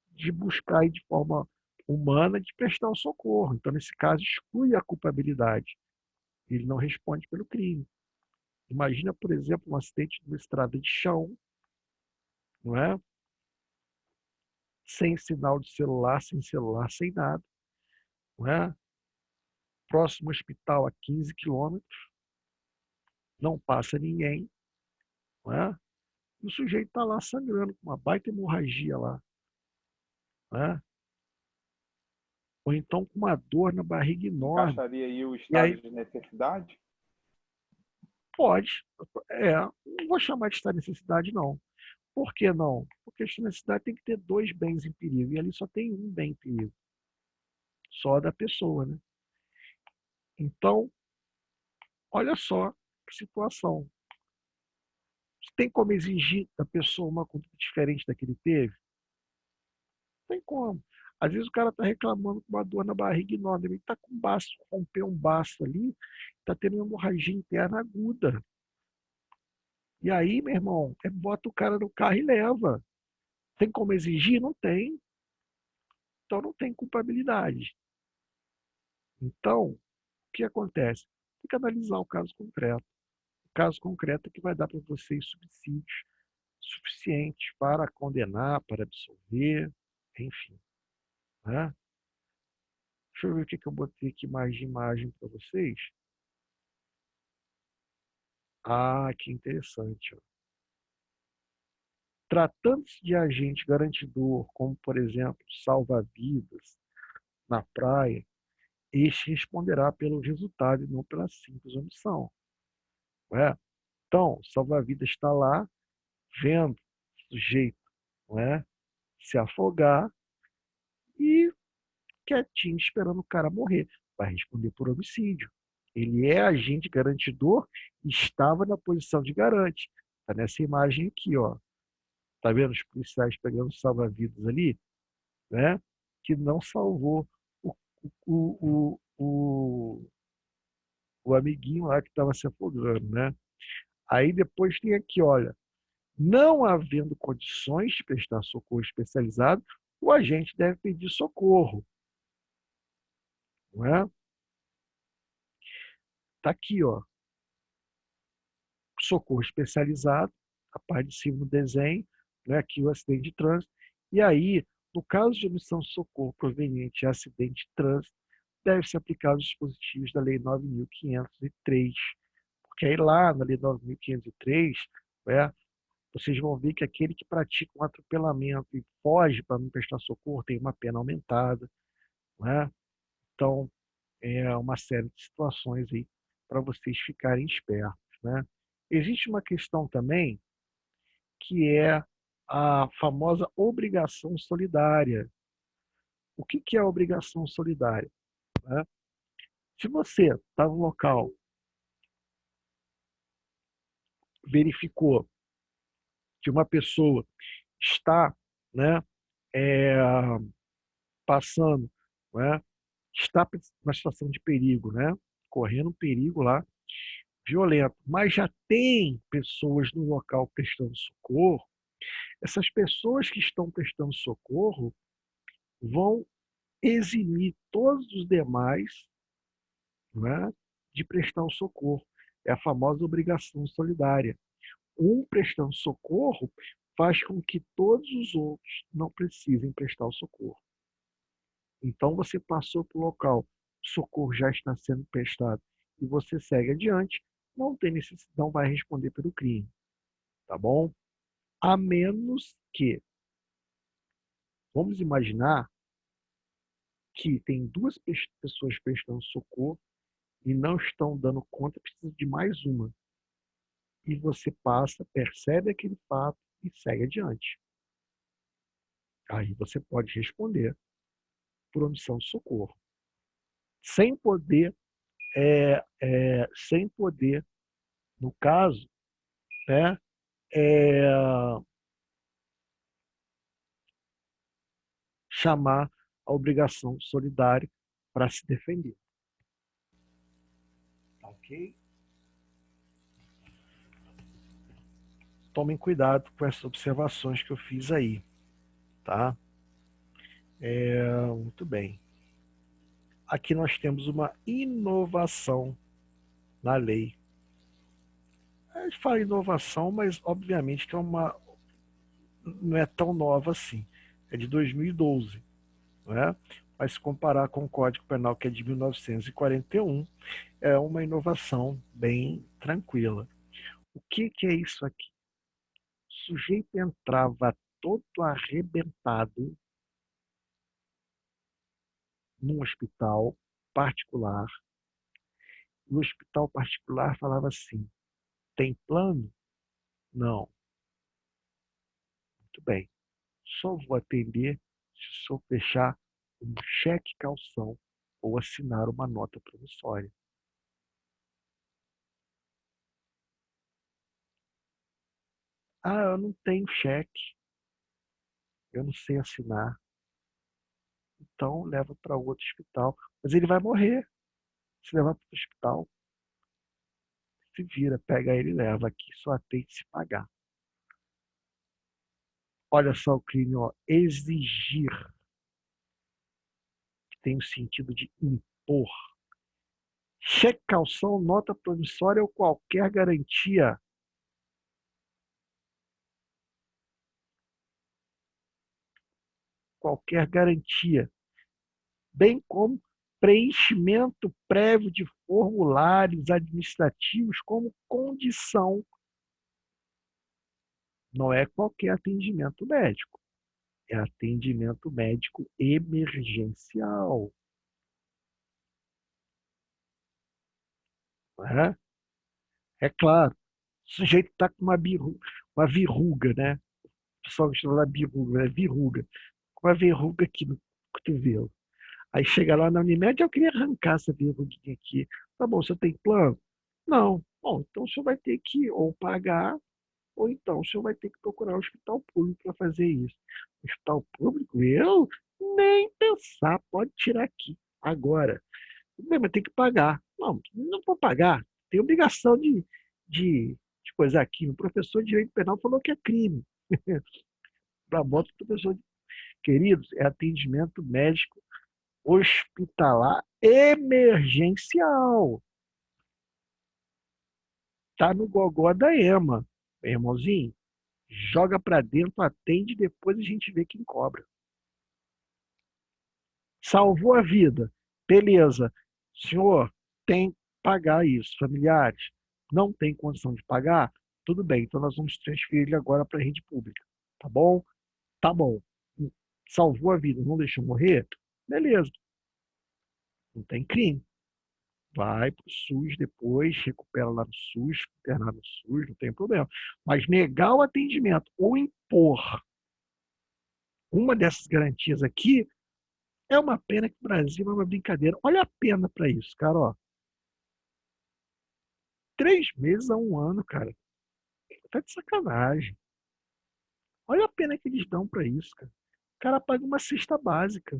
de buscar de forma humana de prestar o socorro. Então, nesse caso, exclui a culpabilidade. Ele não responde pelo crime. Imagina, por exemplo, um acidente numa estrada de chão, não é? Sem sinal de celular, sem nada, não é? Próximo hospital a 15 quilômetros, não passa ninguém, não é? E o sujeito está lá sangrando, com uma baita hemorragia lá, não é? Ou então com uma dor na barriga enorme. Encaixaria aí o E estado aí, de necessidade? pode, não vou chamar de estado de necessidade, não. Por que não? Porque a necessidade tem que ter dois bens em perigo, e ali só tem um bem em perigo, só da pessoa, né? Então, olha só que situação. Tem como exigir da pessoa uma conduta diferente da que ele teve? Não tem como. Às vezes o cara está reclamando com uma dor na barriga enorme, ele está com um baço, rompeu um baço ali, está tendo uma hemorragia interna aguda. E aí, meu irmão, bota o cara no carro e leva. Tem como exigir? Não tem. Então não tem culpabilidade. Então, o que acontece? Tem que analisar o caso concreto. O caso concreto é que vai dar para vocês suficientes para condenar, para absolver, enfim. Né? Deixa eu ver o que eu botei aqui mais de imagem para vocês. Ah, que interessante. Ó. Tratando-se de agente garantidor, como, por exemplo, salva-vidas na praia, este responderá pelo resultado e não pela simples omissão. Não é? Então, o salva-vidas está lá, vendo o sujeito, não é? Se afogar e quietinho esperando o cara morrer. Vai responder por homicídio. Ele é agente garantidor e estava na posição de garante. Está nessa imagem aqui, ó. Tá vendo os policiais pegando salva-vidas ali, né? Que não salvou o, o, o, o, o amiguinho lá que estava se afogando, né? Aí depois tem aqui, olha, não havendo condições de prestar socorro especializado, o agente deve pedir socorro, não é? Tá aqui, ó, socorro especializado, a parte de cima do desenho, né? Aqui o acidente de trânsito. E aí, no caso de omissão de socorro proveniente de acidente de trânsito, deve-se aplicar os dispositivos da Lei 9.503. Porque aí lá na Lei 9.503, né, vocês vão ver que aquele que pratica um atropelamento e foge para não prestar socorro tem uma pena aumentada. Né? Então, é uma série de situações aí para vocês ficarem espertos. Né? Existe uma questão também que é a famosa obrigação solidária. O que é a obrigação solidária? Né? Se você está no local, verificou que uma pessoa está, né, é, passando, né, está numa situação de perigo, né, correndo um perigo lá, violento, mas já tem pessoas no local prestando socorro, essas pessoas que estão prestando socorro vão eximir todos os demais, né, de prestar o socorro. É a famosa obrigação solidária. Um prestando socorro faz com que todos os outros não precisem prestar o socorro. Então, você passou para o local, o socorro já está sendo prestado e você segue adiante, não tem necessidade, não vai responder pelo crime. Tá bom? A menos que, vamos imaginar que tem duas pessoas prestando socorro e não estão dando conta, precisa de mais uma. E você passa, percebe aquele fato e segue adiante. Aí você pode responder por omissão de socorro. Sem poder, sem poder, no caso, né, chamar a obrigação solidária para se defender. Ok? Tomem cuidado com essas observações que eu fiz aí. Tá? Muito bem. Aqui nós temos uma inovação na lei. A gente fala inovação, mas obviamente que não é tão nova assim. É de 2012. Não é? Mas se comparar com o Código Penal, que é de 1941, é uma inovação bem tranquila. O que é isso aqui? O sujeito entrava todo arrebentado num hospital particular. E o hospital particular falava assim: tem plano? Não. Muito bem. Só vou atender se o senhor fechar um cheque calção ou assinar uma nota promissória. Ah, eu não tenho cheque. Eu não sei assinar. Então leva para outro hospital. Mas ele vai morrer. Se levar para o hospital, se vira, pega ele e leva. Aqui só tem que se pagar. Olha só o crime, ó. Exigir, que tem o sentido de impor. Cheque calção, nota promissória ou qualquer garantia. qualquer garantia, bem como preenchimento prévio de formulários administrativos como condição. Não é qualquer atendimento médico, é atendimento médico emergencial. Não é? É claro, o sujeito está com uma verruga, né? O pessoal chama de verruga, né? Verruga. Com uma verruga aqui no cotovelo. Aí chega lá na Unimed, eu queria arrancar essa verruguinha aqui. Tá bom, você tem plano? Não. Bom, então o senhor vai ter que ou pagar, ou então o senhor vai ter que procurar um hospital público para fazer isso. Hospital público? Eu? Nem pensar, pode tirar aqui, agora. Bem, mas tem que pagar. Não, não vou pagar. Tem obrigação de coisa aqui. O professor de direito penal falou que é crime. Para bota o professor, queridos, é atendimento médico hospitalar emergencial. Tá no gogó da EMA. Irmãozinho, joga para dentro, atende, depois a gente vê quem cobra. Salvou a vida. Beleza. Senhor, tem que pagar isso. Familiares, não tem condição de pagar? Tudo bem, então nós vamos transferir ele agora para a rede pública. Tá bom? Tá bom. Salvou a vida, não deixou morrer? Beleza. Não tem crime. Vai para o SUS depois, recupera lá no SUS, internar no SUS, não tem problema. Mas negar o atendimento ou impor uma dessas garantias aqui é uma pena que o Brasil é uma brincadeira. Olha a pena para isso, cara. Ó. 3 meses a 1 ano, cara. Tá de sacanagem. Olha a pena que eles dão para isso, cara. O cara paga uma cesta básica.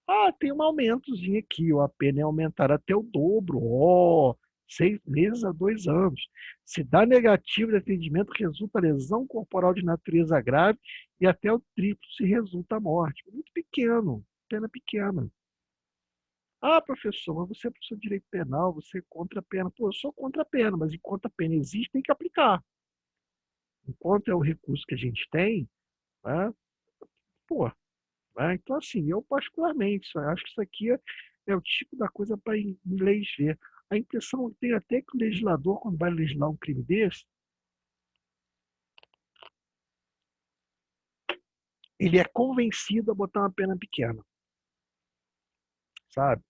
Ah, tem um aumentozinho aqui. A pena é aumentar até o dobro. 6 meses a 2 anos. Se dá negativo de atendimento, resulta lesão corporal de natureza grave e até o triplo se resulta a morte. Muito pequeno. Pena pequena. Ah, professor, mas você é professor de direito penal, você é contra a pena. Pô, eu sou contra a pena, mas enquanto a pena existe, tem que aplicar. Enquanto é o recurso que a gente tem, né? Pô, né? Então, assim, eu particularmente acho que isso aqui é o tipo da coisa para inglês ver. A impressão tem até que o legislador, quando vai legislar um crime desse, ele é convencido a botar uma pena pequena. Sabe?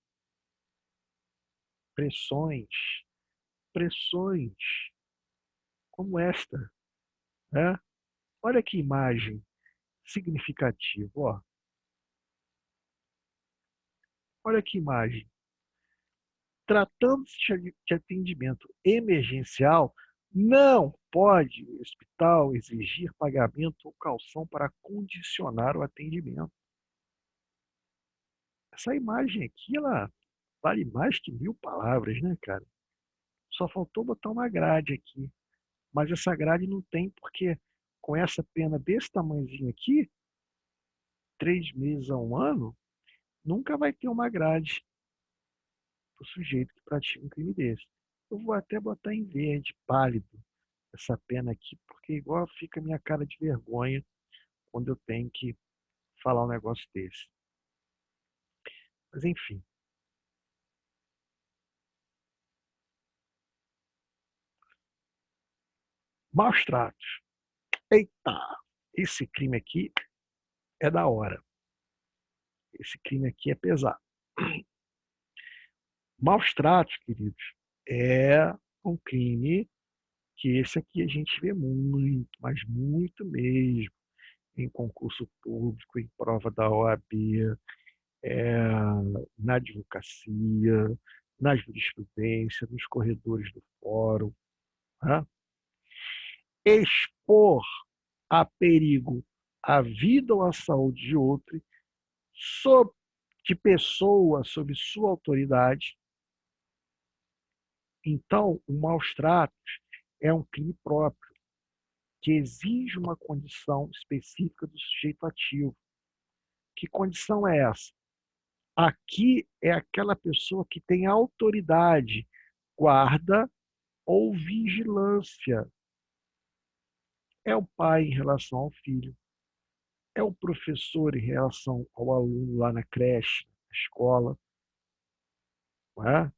Pressões como esta, né? Olha que imagem significativa, ó. Olha que imagem. Tratando-se de atendimento emergencial, não pode o hospital exigir pagamento ou calção para condicionar o atendimento. Essa imagem aqui, ela vale mais que 1000 palavras, né, cara? Só faltou botar uma grade aqui. Mas essa grade não tem, porque com essa pena desse tamanhozinho aqui, 3 meses a 1 ano, nunca vai ter uma grade para o sujeito que pratica um crime desse. Eu vou até botar em verde, pálido, essa pena aqui, porque igual fica a minha cara de vergonha quando eu tenho que falar um negócio desse. Mas enfim. Maus tratos. Eita! Esse crime aqui é da hora. Esse crime aqui é pesado. Maus tratos, queridos, é um crime que esse aqui a gente vê muito, mas muito mesmo, em concurso público, em prova da OAB, na advocacia, na jurisprudência, nos corredores do fórum. Tá? Expor a perigo a vida ou a saúde de outro, de pessoa sob sua autoridade. Então, o maus tratos é um crime próprio, que exige uma condição específica do sujeito ativo. Que condição é essa? Aqui é aquela pessoa que tem autoridade, guarda ou vigilância. É o pai em relação ao filho. É o professor em relação ao aluno lá na creche, na escola, não é?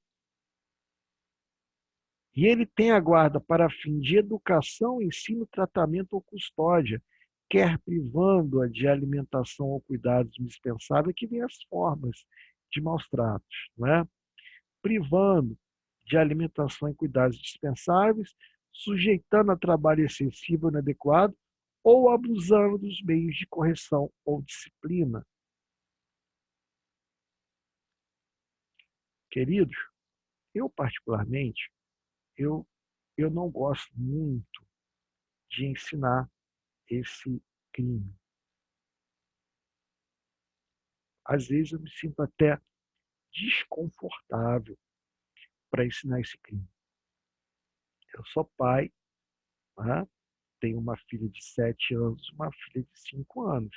E ele tem a guarda para fim de educação, ensino, tratamento ou custódia, quer privando-a de alimentação ou cuidados indispensáveis, que vem as formas de maus tratos, não é? Privando de alimentação e cuidados dispensáveis, sujeitando a trabalho excessivo ou inadequado, ou abusando dos meios de correção ou disciplina. Queridos, eu particularmente, eu, eu não gosto muito de ensinar esse crime. Às vezes eu me sinto até desconfortável para ensinar esse crime. Eu sou pai, né? Tenho uma filha de 7 anos, uma filha de 5 anos.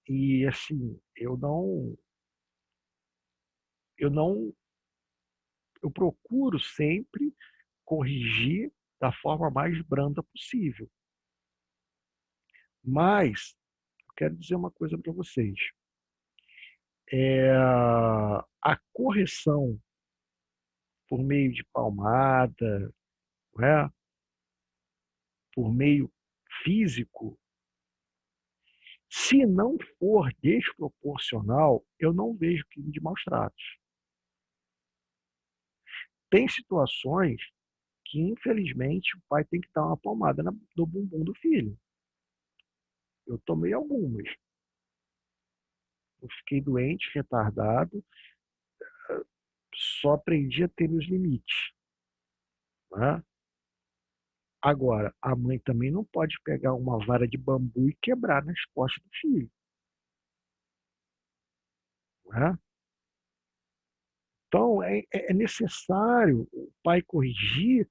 E assim, eu procuro sempre corrigir da forma mais branda possível. Mas eu quero dizer uma coisa para vocês. A correção por meio de palmada, não é? Por meio físico, se não for desproporcional, eu não vejo crime de maus tratos. Tem situações que, infelizmente, o pai tem que dar uma palmada no bumbum do filho. Eu tomei algumas. Eu fiquei doente, retardado, só aprendi a ter meus limites, né? Agora, a mãe também não pode pegar uma vara de bambu e quebrar nas costas do filho, né? Então, é necessário o pai corrigir,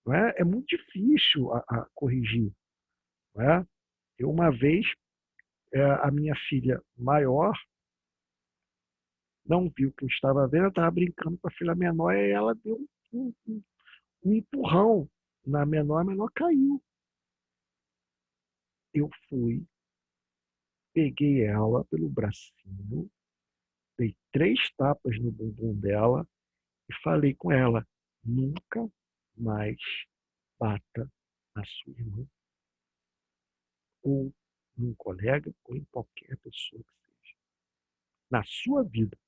né? É muito difícil a corrigir, né? Eu, uma vez, a minha filha maior não viu o que eu estava vendo, ela estava brincando com a filha menor e ela deu um empurrão na menor, a menor caiu. Eu fui, peguei ela pelo bracinho, dei 3 tapas no bumbum dela e falei com ela: nunca mais bata na sua irmã, ou num colega, ou em qualquer pessoa que seja. Na sua vida.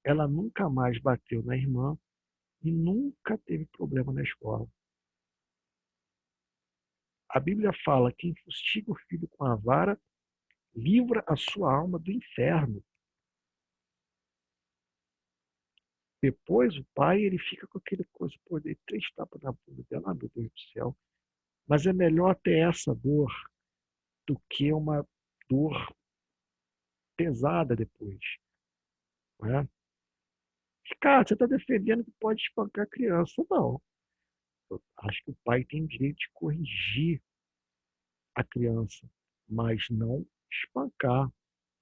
Ela nunca mais bateu na irmã e nunca teve problema na escola. A Bíblia fala: quem fustiga o filho com a vara, livra a sua alma do inferno. Depois o pai, ele fica com aquele coisa, pô, dei 3 tapas na bunda dela, meu Deus do céu. Mas é melhor ter essa dor do que uma dor pesada depois, não é? Cara, você está defendendo que pode espancar a criança. Não. Eu acho que o pai tem o direito de corrigir a criança, mas não espancar,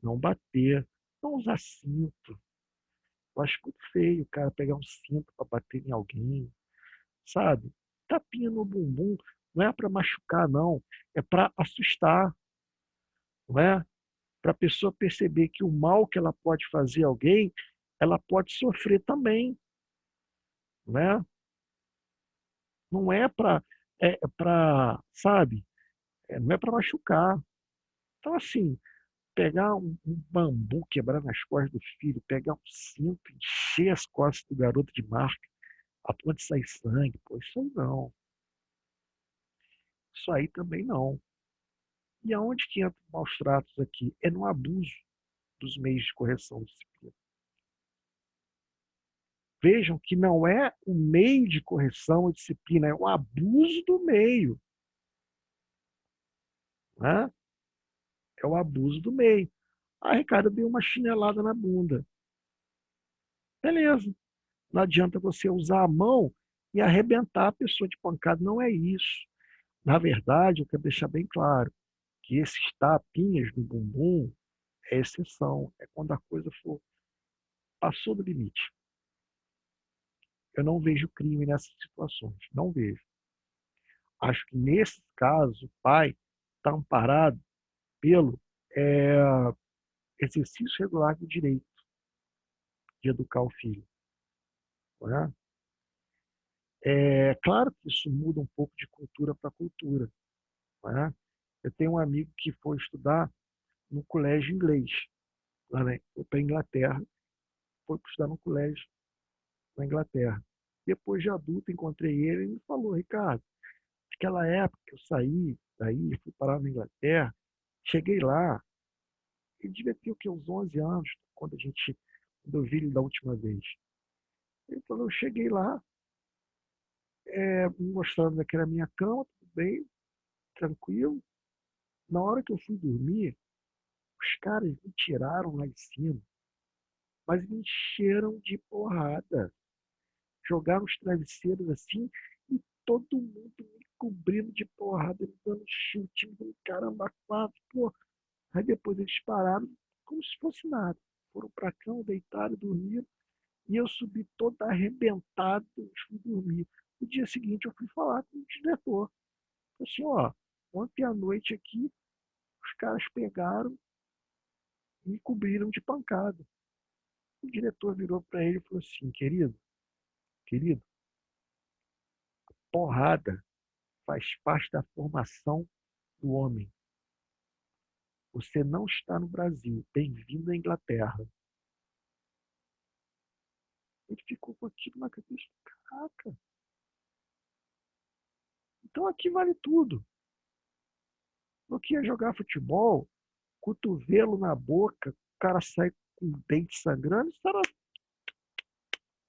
não bater, não usar cinto. Eu acho muito feio o cara pegar um cinto para bater em alguém, sabe? Tapinha no bumbum não é para machucar, não. É para assustar, não é? Para a pessoa perceber que o mal que ela pode fazer a alguém, ela pode sofrer também, não é? Não é para, sabe? Não é para machucar. Então, assim, pegar um bambu, quebrar nas costas do filho, pegar um cinto, encher as costas do garoto de marca, a ponto de sair sangue, pô, isso aí não. Isso aí também não. E aonde que entra os maus tratos aqui? É no abuso dos meios de correção de disciplina. Vejam que não é o meio de correção ou disciplina, é o abuso do meio, né? É o abuso do meio. Ah, Ricardo, deu uma chinelada na bunda. Beleza. Não adianta você usar a mão e arrebentar a pessoa de pancada. Não é isso. Na verdade, eu quero deixar bem claro que esses tapinhas no bumbum é exceção. É quando a coisa passou do limite. Eu não vejo crime nessas situações. Não vejo. Acho que nesse caso o pai está amparado pelo exercício regular do direito de educar o filho. Não é? É claro que isso muda um pouco de cultura para cultura. Não é? Eu tenho um amigo que foi estudar no colégio inglês, lá foi para a Inglaterra, foi estudar no colégio na Inglaterra. Depois de adulto, encontrei ele e me falou: Ricardo, naquela época que eu saí daí, fui parar na Inglaterra, cheguei lá, ele devia ter o quê? Uns 11 anos, quando eu vi ele da última vez. Ele falou: eu cheguei lá, me mostrando que era a minha cama, tudo bem, tranquilo. Na hora que eu fui dormir, os caras me tiraram lá em cima, mas me encheram de porrada. Jogaram os travesseiros assim e todo mundo me cobrindo de porrada, me dando chute, me dando caramba, quatro, pô. Aí depois eles pararam como se fosse nada. Foram para a cama, deitaram, dormiram. E eu subi todo arrebentado e fui dormir. No dia seguinte eu fui falar com o diretor. Falei assim, ó, ontem à noite aqui, os caras pegaram e me cobriram de pancada. O diretor virou para ele e falou assim, querido, porrada faz parte da formação do homem. Você não está no Brasil. Bem-vindo à Inglaterra. Ele ficou com aquilo na cabeça. Caraca. Então aqui vale tudo. No que ia jogar futebol, cotovelo na boca, o cara sai com o dente sangrando, o cara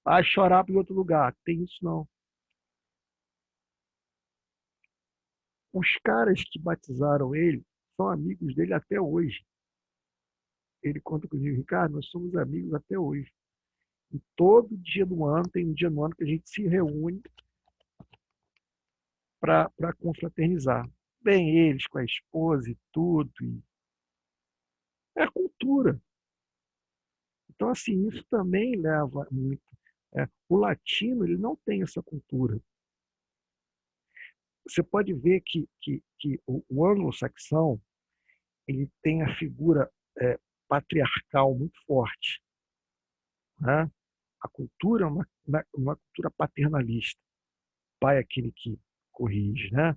vai chorar para outro lugar. Tem isso não. Os caras que batizaram ele são amigos dele até hoje. Ele conta comigo, Ricardo, nós somos amigos até hoje. E todo dia do ano, tem um dia no ano que a gente se reúne para confraternizar. Bem, eles com a esposa e tudo. E é a cultura. Então, assim, isso também leva muito. O latino, ele não tem essa cultura. Você pode ver que o anglo-saxão, ele tem a figura patriarcal muito forte. Né? A cultura é uma cultura paternalista. O pai é aquele que corrige. Né?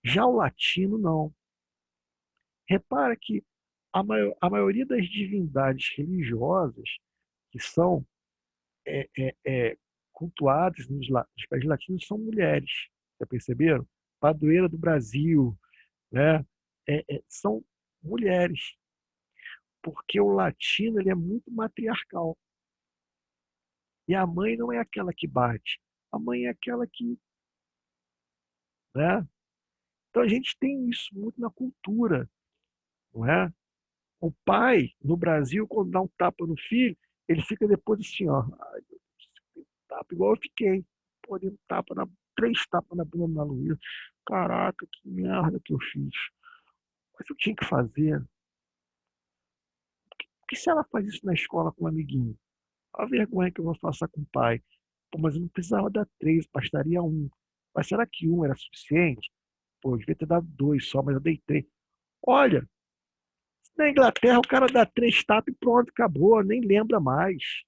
Já o latino, não. Repara que a maioria das divindades religiosas que são cultuadas nos países latinos são mulheres. Já perceberam? Padroeira do Brasil, né? São mulheres. Porque o latino ele é muito matriarcal. E a mãe não é aquela que bate. A mãe é aquela que... Né? Então a gente tem isso muito na cultura. Não é? O pai, no Brasil, quando dá um tapa no filho, ele fica depois assim, ó. Ai, tapa, igual eu fiquei. Pô, dei um tapa, 3 tapas na bunda da Luísa. Caraca, que merda que eu fiz. Mas eu tinha que fazer. Porque se ela faz isso na escola com um amiguinho? A vergonha que eu vou passar com o pai. Pô, mas eu não precisava dar 3, bastaria 1. Mas será que 1 era suficiente? Pô, eu devia ter dado 2 só, mas eu dei 3. Olha, na Inglaterra o cara dá 3 tapas e pronto, acabou, nem lembra mais.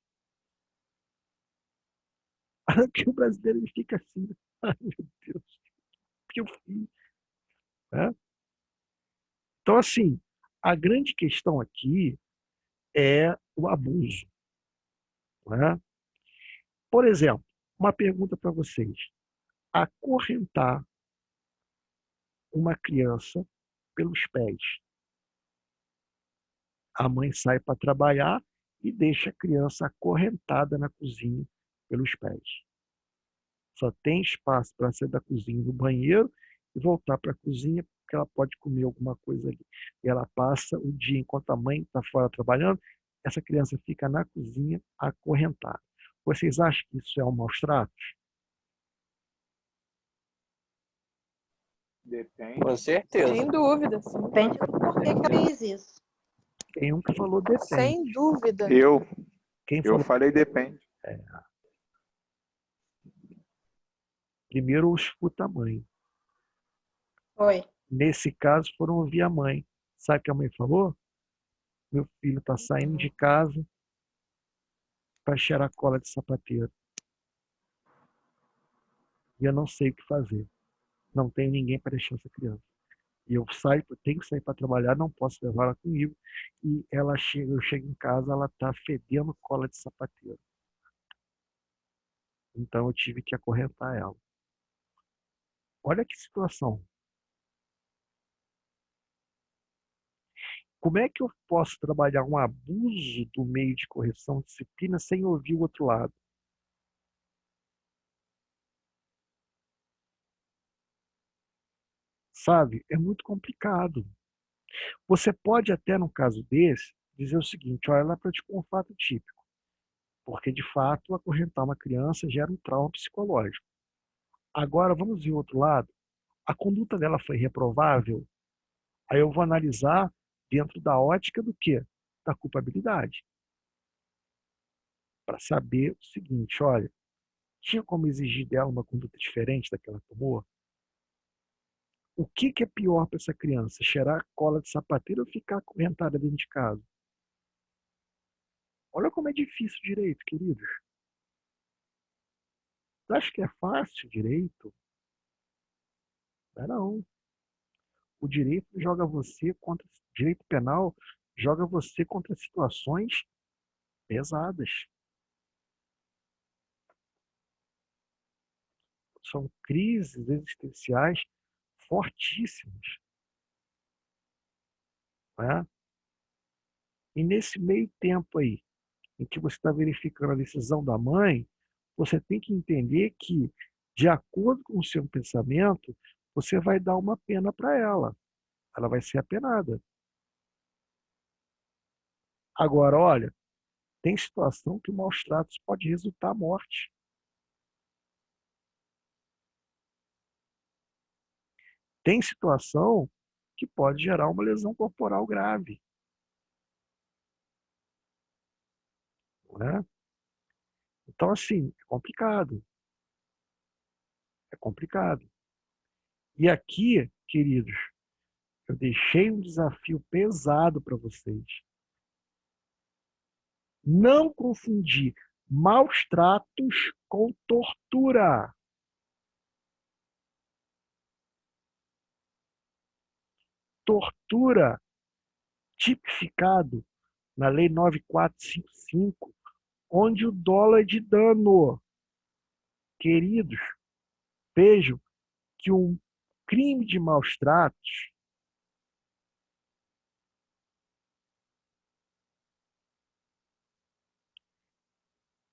Aqui o brasileiro ele fica assim, ai meu Deus, o que eu fiz? Né? Então, assim, a grande questão aqui é o abuso. Né? Por exemplo, uma pergunta para vocês. Acorrentar uma criança pelos pés. A mãe sai para trabalhar e deixa a criança acorrentada na cozinha pelos pés. Só tem espaço para sair da cozinha no banheiro e voltar para a cozinha, porque ela pode comer alguma coisa ali. E ela passa o dia, enquanto a mãe está fora trabalhando, essa criança fica na cozinha acorrentada. Vocês acham que isso é um maus tratos? Depende. Com certeza. Sem dúvida, sim. Depende do porquê que ela fez isso. Tem um que falou depende. Sem dúvida. Quem Eu falou? falei depende. Primeiro, escuta a mãe. Oi. Nesse caso, foram ouvir a mãe. Sabe o que a mãe falou? Meu filho está saindo de casa para cheirar cola de sapateiro. E eu não sei o que fazer. Não tenho ninguém para deixar essa criança. E eu tenho que sair para trabalhar, não posso levar ela comigo. E eu chego em casa, ela está fedendo cola de sapateiro. Então eu tive que acorrentar ela. Olha que situação. Como é que eu posso trabalhar um abuso do meio de correção de disciplina sem ouvir o outro lado? Sabe? É muito complicado. Você pode até, num caso desse, dizer o seguinte: olha, ela praticou um fato típico. Porque, de fato, acorrentar uma criança gera um trauma psicológico. Agora, vamos ver o outro lado. A conduta dela foi reprovável? Aí eu vou analisar dentro da ótica do quê? Da culpabilidade. Para saber o seguinte: olha, tinha como exigir dela uma conduta diferente da que ela tomou? O que é pior para essa criança? Cheirar cola de sapateiro ou ficar acorrentada dentro de casa? Olha como é difícil o direito, queridos. Você acha que é fácil o direito? Não. O direito joga você contra. Direito penal joga você contra situações pesadas. São crises existenciais fortíssimas. Né? E nesse meio tempo aí, em que você está verificando a decisão da mãe, você tem que entender que, de acordo com o seu pensamento, você vai dar uma pena para ela. Ela vai ser apenada. Agora, olha, tem situação que o maus tratos pode resultar a morte. Tem situação que pode gerar uma lesão corporal grave. Né? Então, assim, é complicado. É complicado. E aqui, queridos, eu deixei um desafio pesado para vocês. Não confundir maus tratos com tortura. Tortura, tipificado na Lei 9455, onde o dolo é de dano. Queridos, vejam que um crime de maus tratos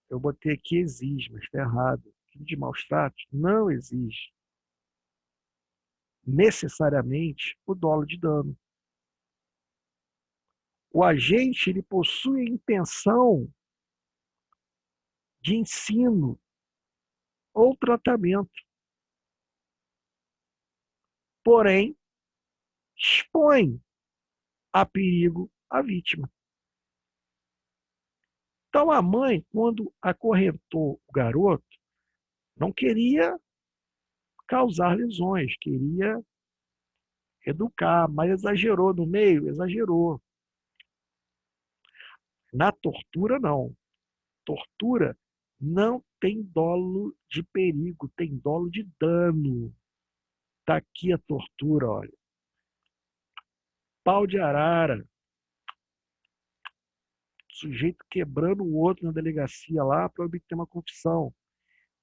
eu botei aqui exige, mas está errado. Crime de maus tratos não exige necessariamente o dolo de dano. O agente ele possui a intenção de ensino ou tratamento, porém expõe a perigo a vítima. Então a mãe, quando acorrentou o garoto, não queria causar lesões, queria educar, mas exagerou no meio, exagerou. Na tortura, não. Tortura não tem dolo de perigo, tem dolo de dano. Está aqui a tortura, olha. Pau de arara. Sujeito quebrando o outro na delegacia lá para obter uma confissão.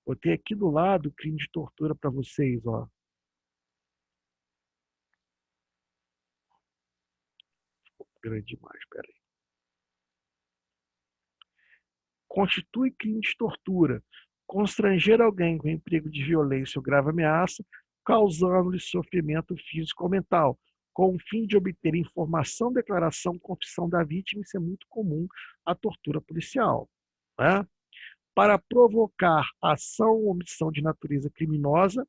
Botei aqui do lado o crime de tortura para vocês, ó. Ficou grande demais, peraí. Constitui crime de tortura. Constranger alguém com emprego de violência ou grave ameaça, causando-lhe sofrimento físico ou mental, com o fim de obter informação, declaração, confissão da vítima. Isso é muito comum, a tortura policial. Né? Para provocar ação ou omissão de natureza criminosa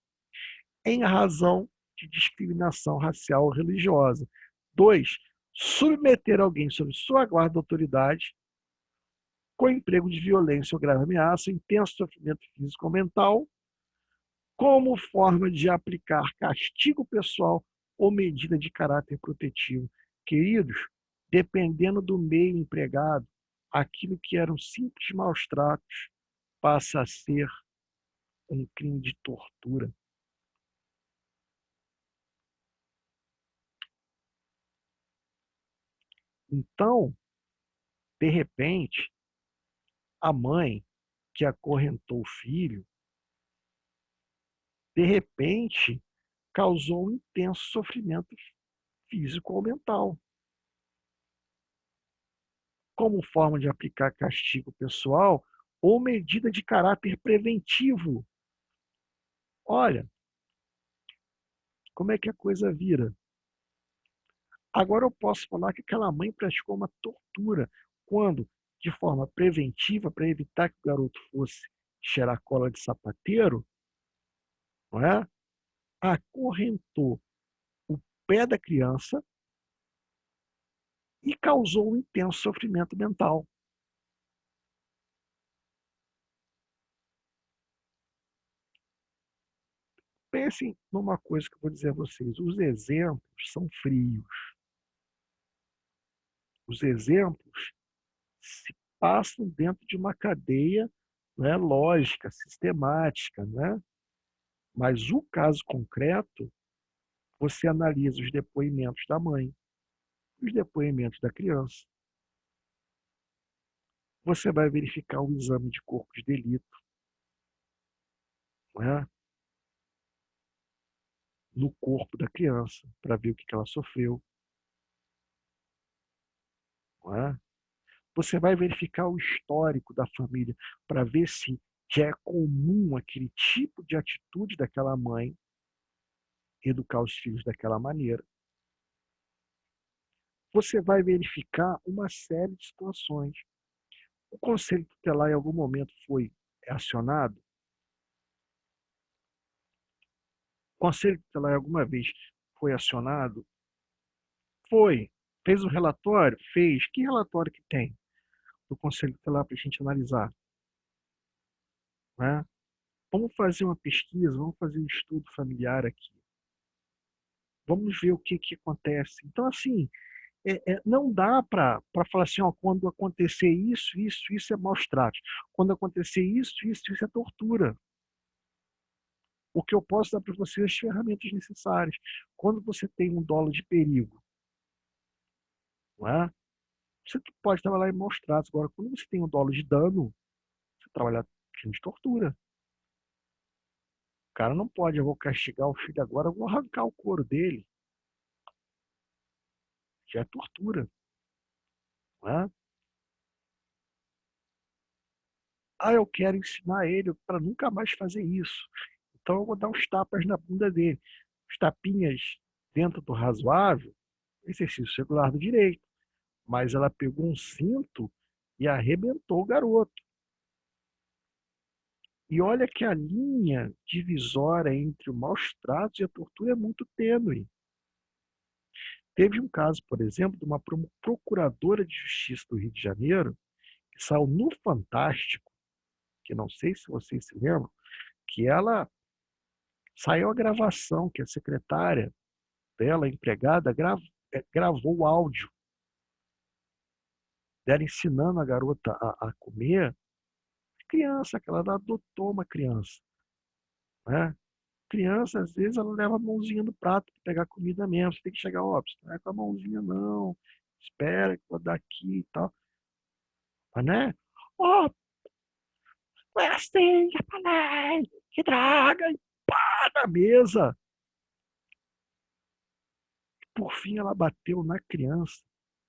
em razão de discriminação racial ou religiosa. 2. Submeter alguém sob sua guarda da autoridade com emprego de violência ou grave ameaça, intenso sofrimento físico ou mental, como forma de aplicar castigo pessoal ou medida de caráter protetivo. Queridos, dependendo do meio empregado, aquilo que eram simples maus-tratos passa a ser um crime de tortura. Então, de repente, a mãe que acorrentou o filho, de repente, causou um intenso sofrimento físico ou mental. Como forma de aplicar castigo pessoal ou medida de caráter preventivo. Olha, como é que a coisa vira? Agora eu posso falar que aquela mãe praticou uma tortura quando, de forma preventiva, para evitar que o garoto fosse cheirar cola de sapateiro, não é? Acorrentou o pé da criança e causou um intenso sofrimento mental. Pensem numa coisa que eu vou dizer a vocês: os exemplos são frios. Os exemplos se passam dentro de uma cadeia, né, lógica, sistemática, né? Mas o caso concreto, você analisa os depoimentos da mãe, os depoimentos da criança. Você vai verificar o exame de corpo de delito, né, no corpo da criança, para ver o que ela sofreu. Né? Você vai verificar o histórico da família para ver se já é comum aquele tipo de atitude daquela mãe educar os filhos daquela maneira. Você vai verificar uma série de situações. O Conselho Tutelar em algum momento foi acionado? O Conselho Tutelar alguma vez foi acionado? Foi. Fez um relatório? Fez. Que relatório que tem do Conselho Tutelar para a gente analisar? Né? Vamos fazer uma pesquisa, vamos fazer um estudo familiar aqui. Vamos ver o que acontece. Então, assim, não dá para falar assim, ó, quando acontecer isso é maus tratos. Quando acontecer isso é tortura. O que eu posso dar para você é as ferramentas necessárias. Quando você tem um dolo de perigo, não é? Você pode trabalhar em maus tratos. Agora, quando você tem um dolo de dano, você trabalha crime de tortura. O cara não pode, eu vou castigar o filho agora, eu vou arrancar o couro dele. Já é tortura. Não é? Ah, eu quero ensinar ele para nunca mais fazer isso. Então eu vou dar uns tapas na bunda dele. Os tapinhas dentro do razoável, exercício regular do direito. Mas ela pegou um cinto e arrebentou o garoto. E olha que a linha divisória entre o maus tratos e a tortura é muito tênue. Teve um caso, por exemplo, de uma procuradora de justiça do Rio de Janeiro, que saiu no Fantástico, que não sei se vocês se lembram, que ela saiu a gravação, que a secretária dela, a empregada, gravou o áudio dela ensinando a garota a comer. Criança, que ela adotou uma criança. Né? Criança, às vezes, ela leva a mãozinha no prato para pegar comida mesmo. Você tem que chegar, ó, não é com a mãozinha, não. Espera que eu vou dar aqui e tal. Mas, né? Ó, não é assim, já falei. Que droga! E pá, na mesa. Por fim, ela bateu na criança,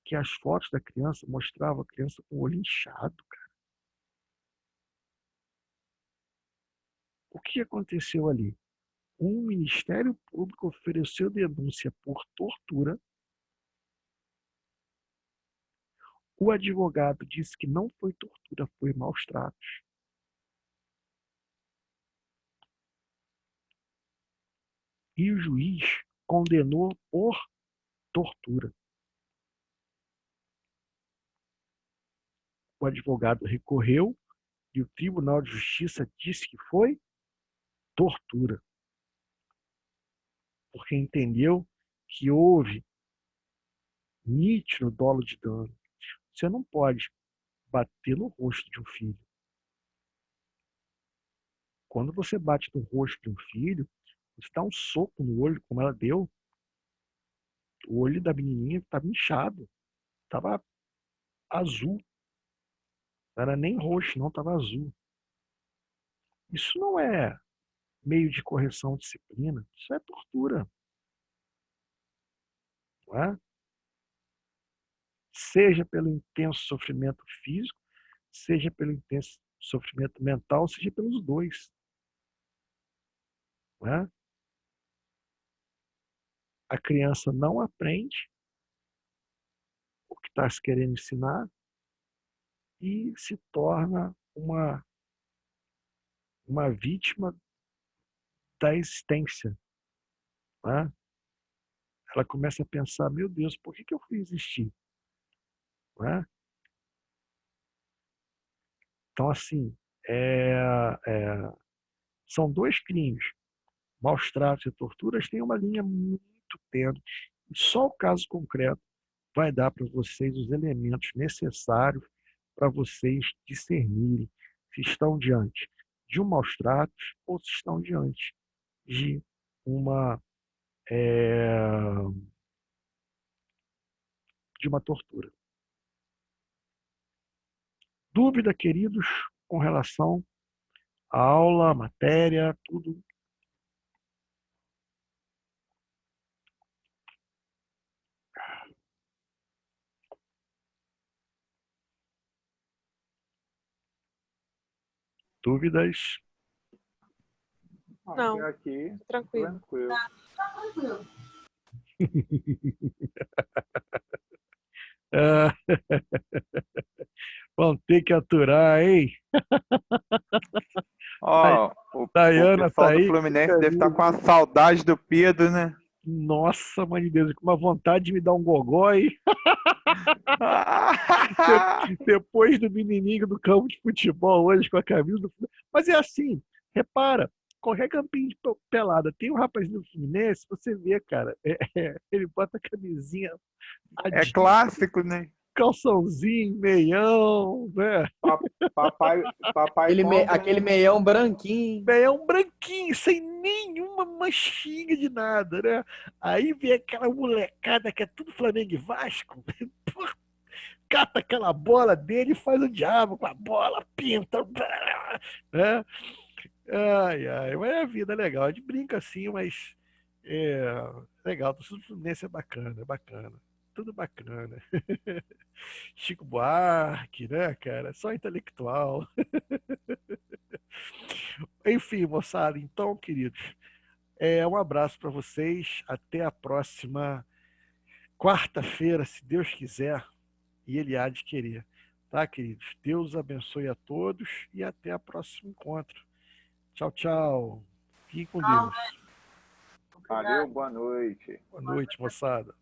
que as fotos da criança mostravam a criança com o olho inchado, cara. O que aconteceu ali? Um Ministério Público ofereceu denúncia por tortura. O advogado disse que não foi tortura, foi maus tratos. E o juiz condenou por tortura. O advogado recorreu e o Tribunal de Justiça disse que foi tortura. Porque entendeu que houve nítido dolo de dano. Você não pode bater no rosto de um filho. Quando você bate no rosto de um filho, você dá um soco no olho, como ela deu. O olho da menininha estava inchado, estava azul. Não era nem roxo, não, estava azul. Isso não é meio de correção ou disciplina, isso é tortura. Não é? Seja pelo intenso sofrimento físico, seja pelo intenso sofrimento mental, seja pelos dois. Não é? A criança não aprende o que está se querendo ensinar e se torna uma vítima da existência. Não é? Ela começa a pensar, meu Deus, por que eu fui existir? Não é? Então, assim, são dois crimes. Maus tratos e torturas têm uma linha muito tênue. E só o caso concreto vai dar para vocês os elementos necessários para vocês discernirem se estão diante de um maus tratos ou se estão diante de uma tortura. Dúvida, queridos, com relação à aula, matéria, tudo? Dúvidas? Não, Aqui, tranquilo. tranquilo. Tranquilo. Ah, vão ter que aturar, hein? Ó, o Tayana tá pessoal do aí. Fluminense deve estar com a saudade do Pedro, né? Nossa, mãe de Deus, com uma vontade de me dar um gogó, hein? Depois do menininho do campo de futebol hoje com a camisa do Fluminense. Mas é assim, repara, qualquer campinho de pelada, tem um rapazinho do Fluminense, você vê, cara, ele bota a camisinha, É clássico, né? calçãozinho, meião, né? Papai Aquele meião branquinho. Meião branquinho, sem nenhuma manchinha de nada, né? Aí vem aquela molecada que é tudo Flamengo e Vasco, cata aquela bola dele e faz o diabo com a bola, pinta, né? Ai, ai, mas a vida é legal. A gente brinca assim, mas é legal. Tudo Fluminense é bacana, é bacana. Tudo bacana. Chico Buarque, né, cara? Só intelectual. Enfim, moçada, então, queridos, um abraço para vocês. Até a próxima quarta-feira, se Deus quiser, e Ele há de querer. Tá, queridos? Deus abençoe a todos e até o próximo encontro. Tchau, tchau. Fiquem com Deus. Valeu, boa noite. Boa noite, moçada.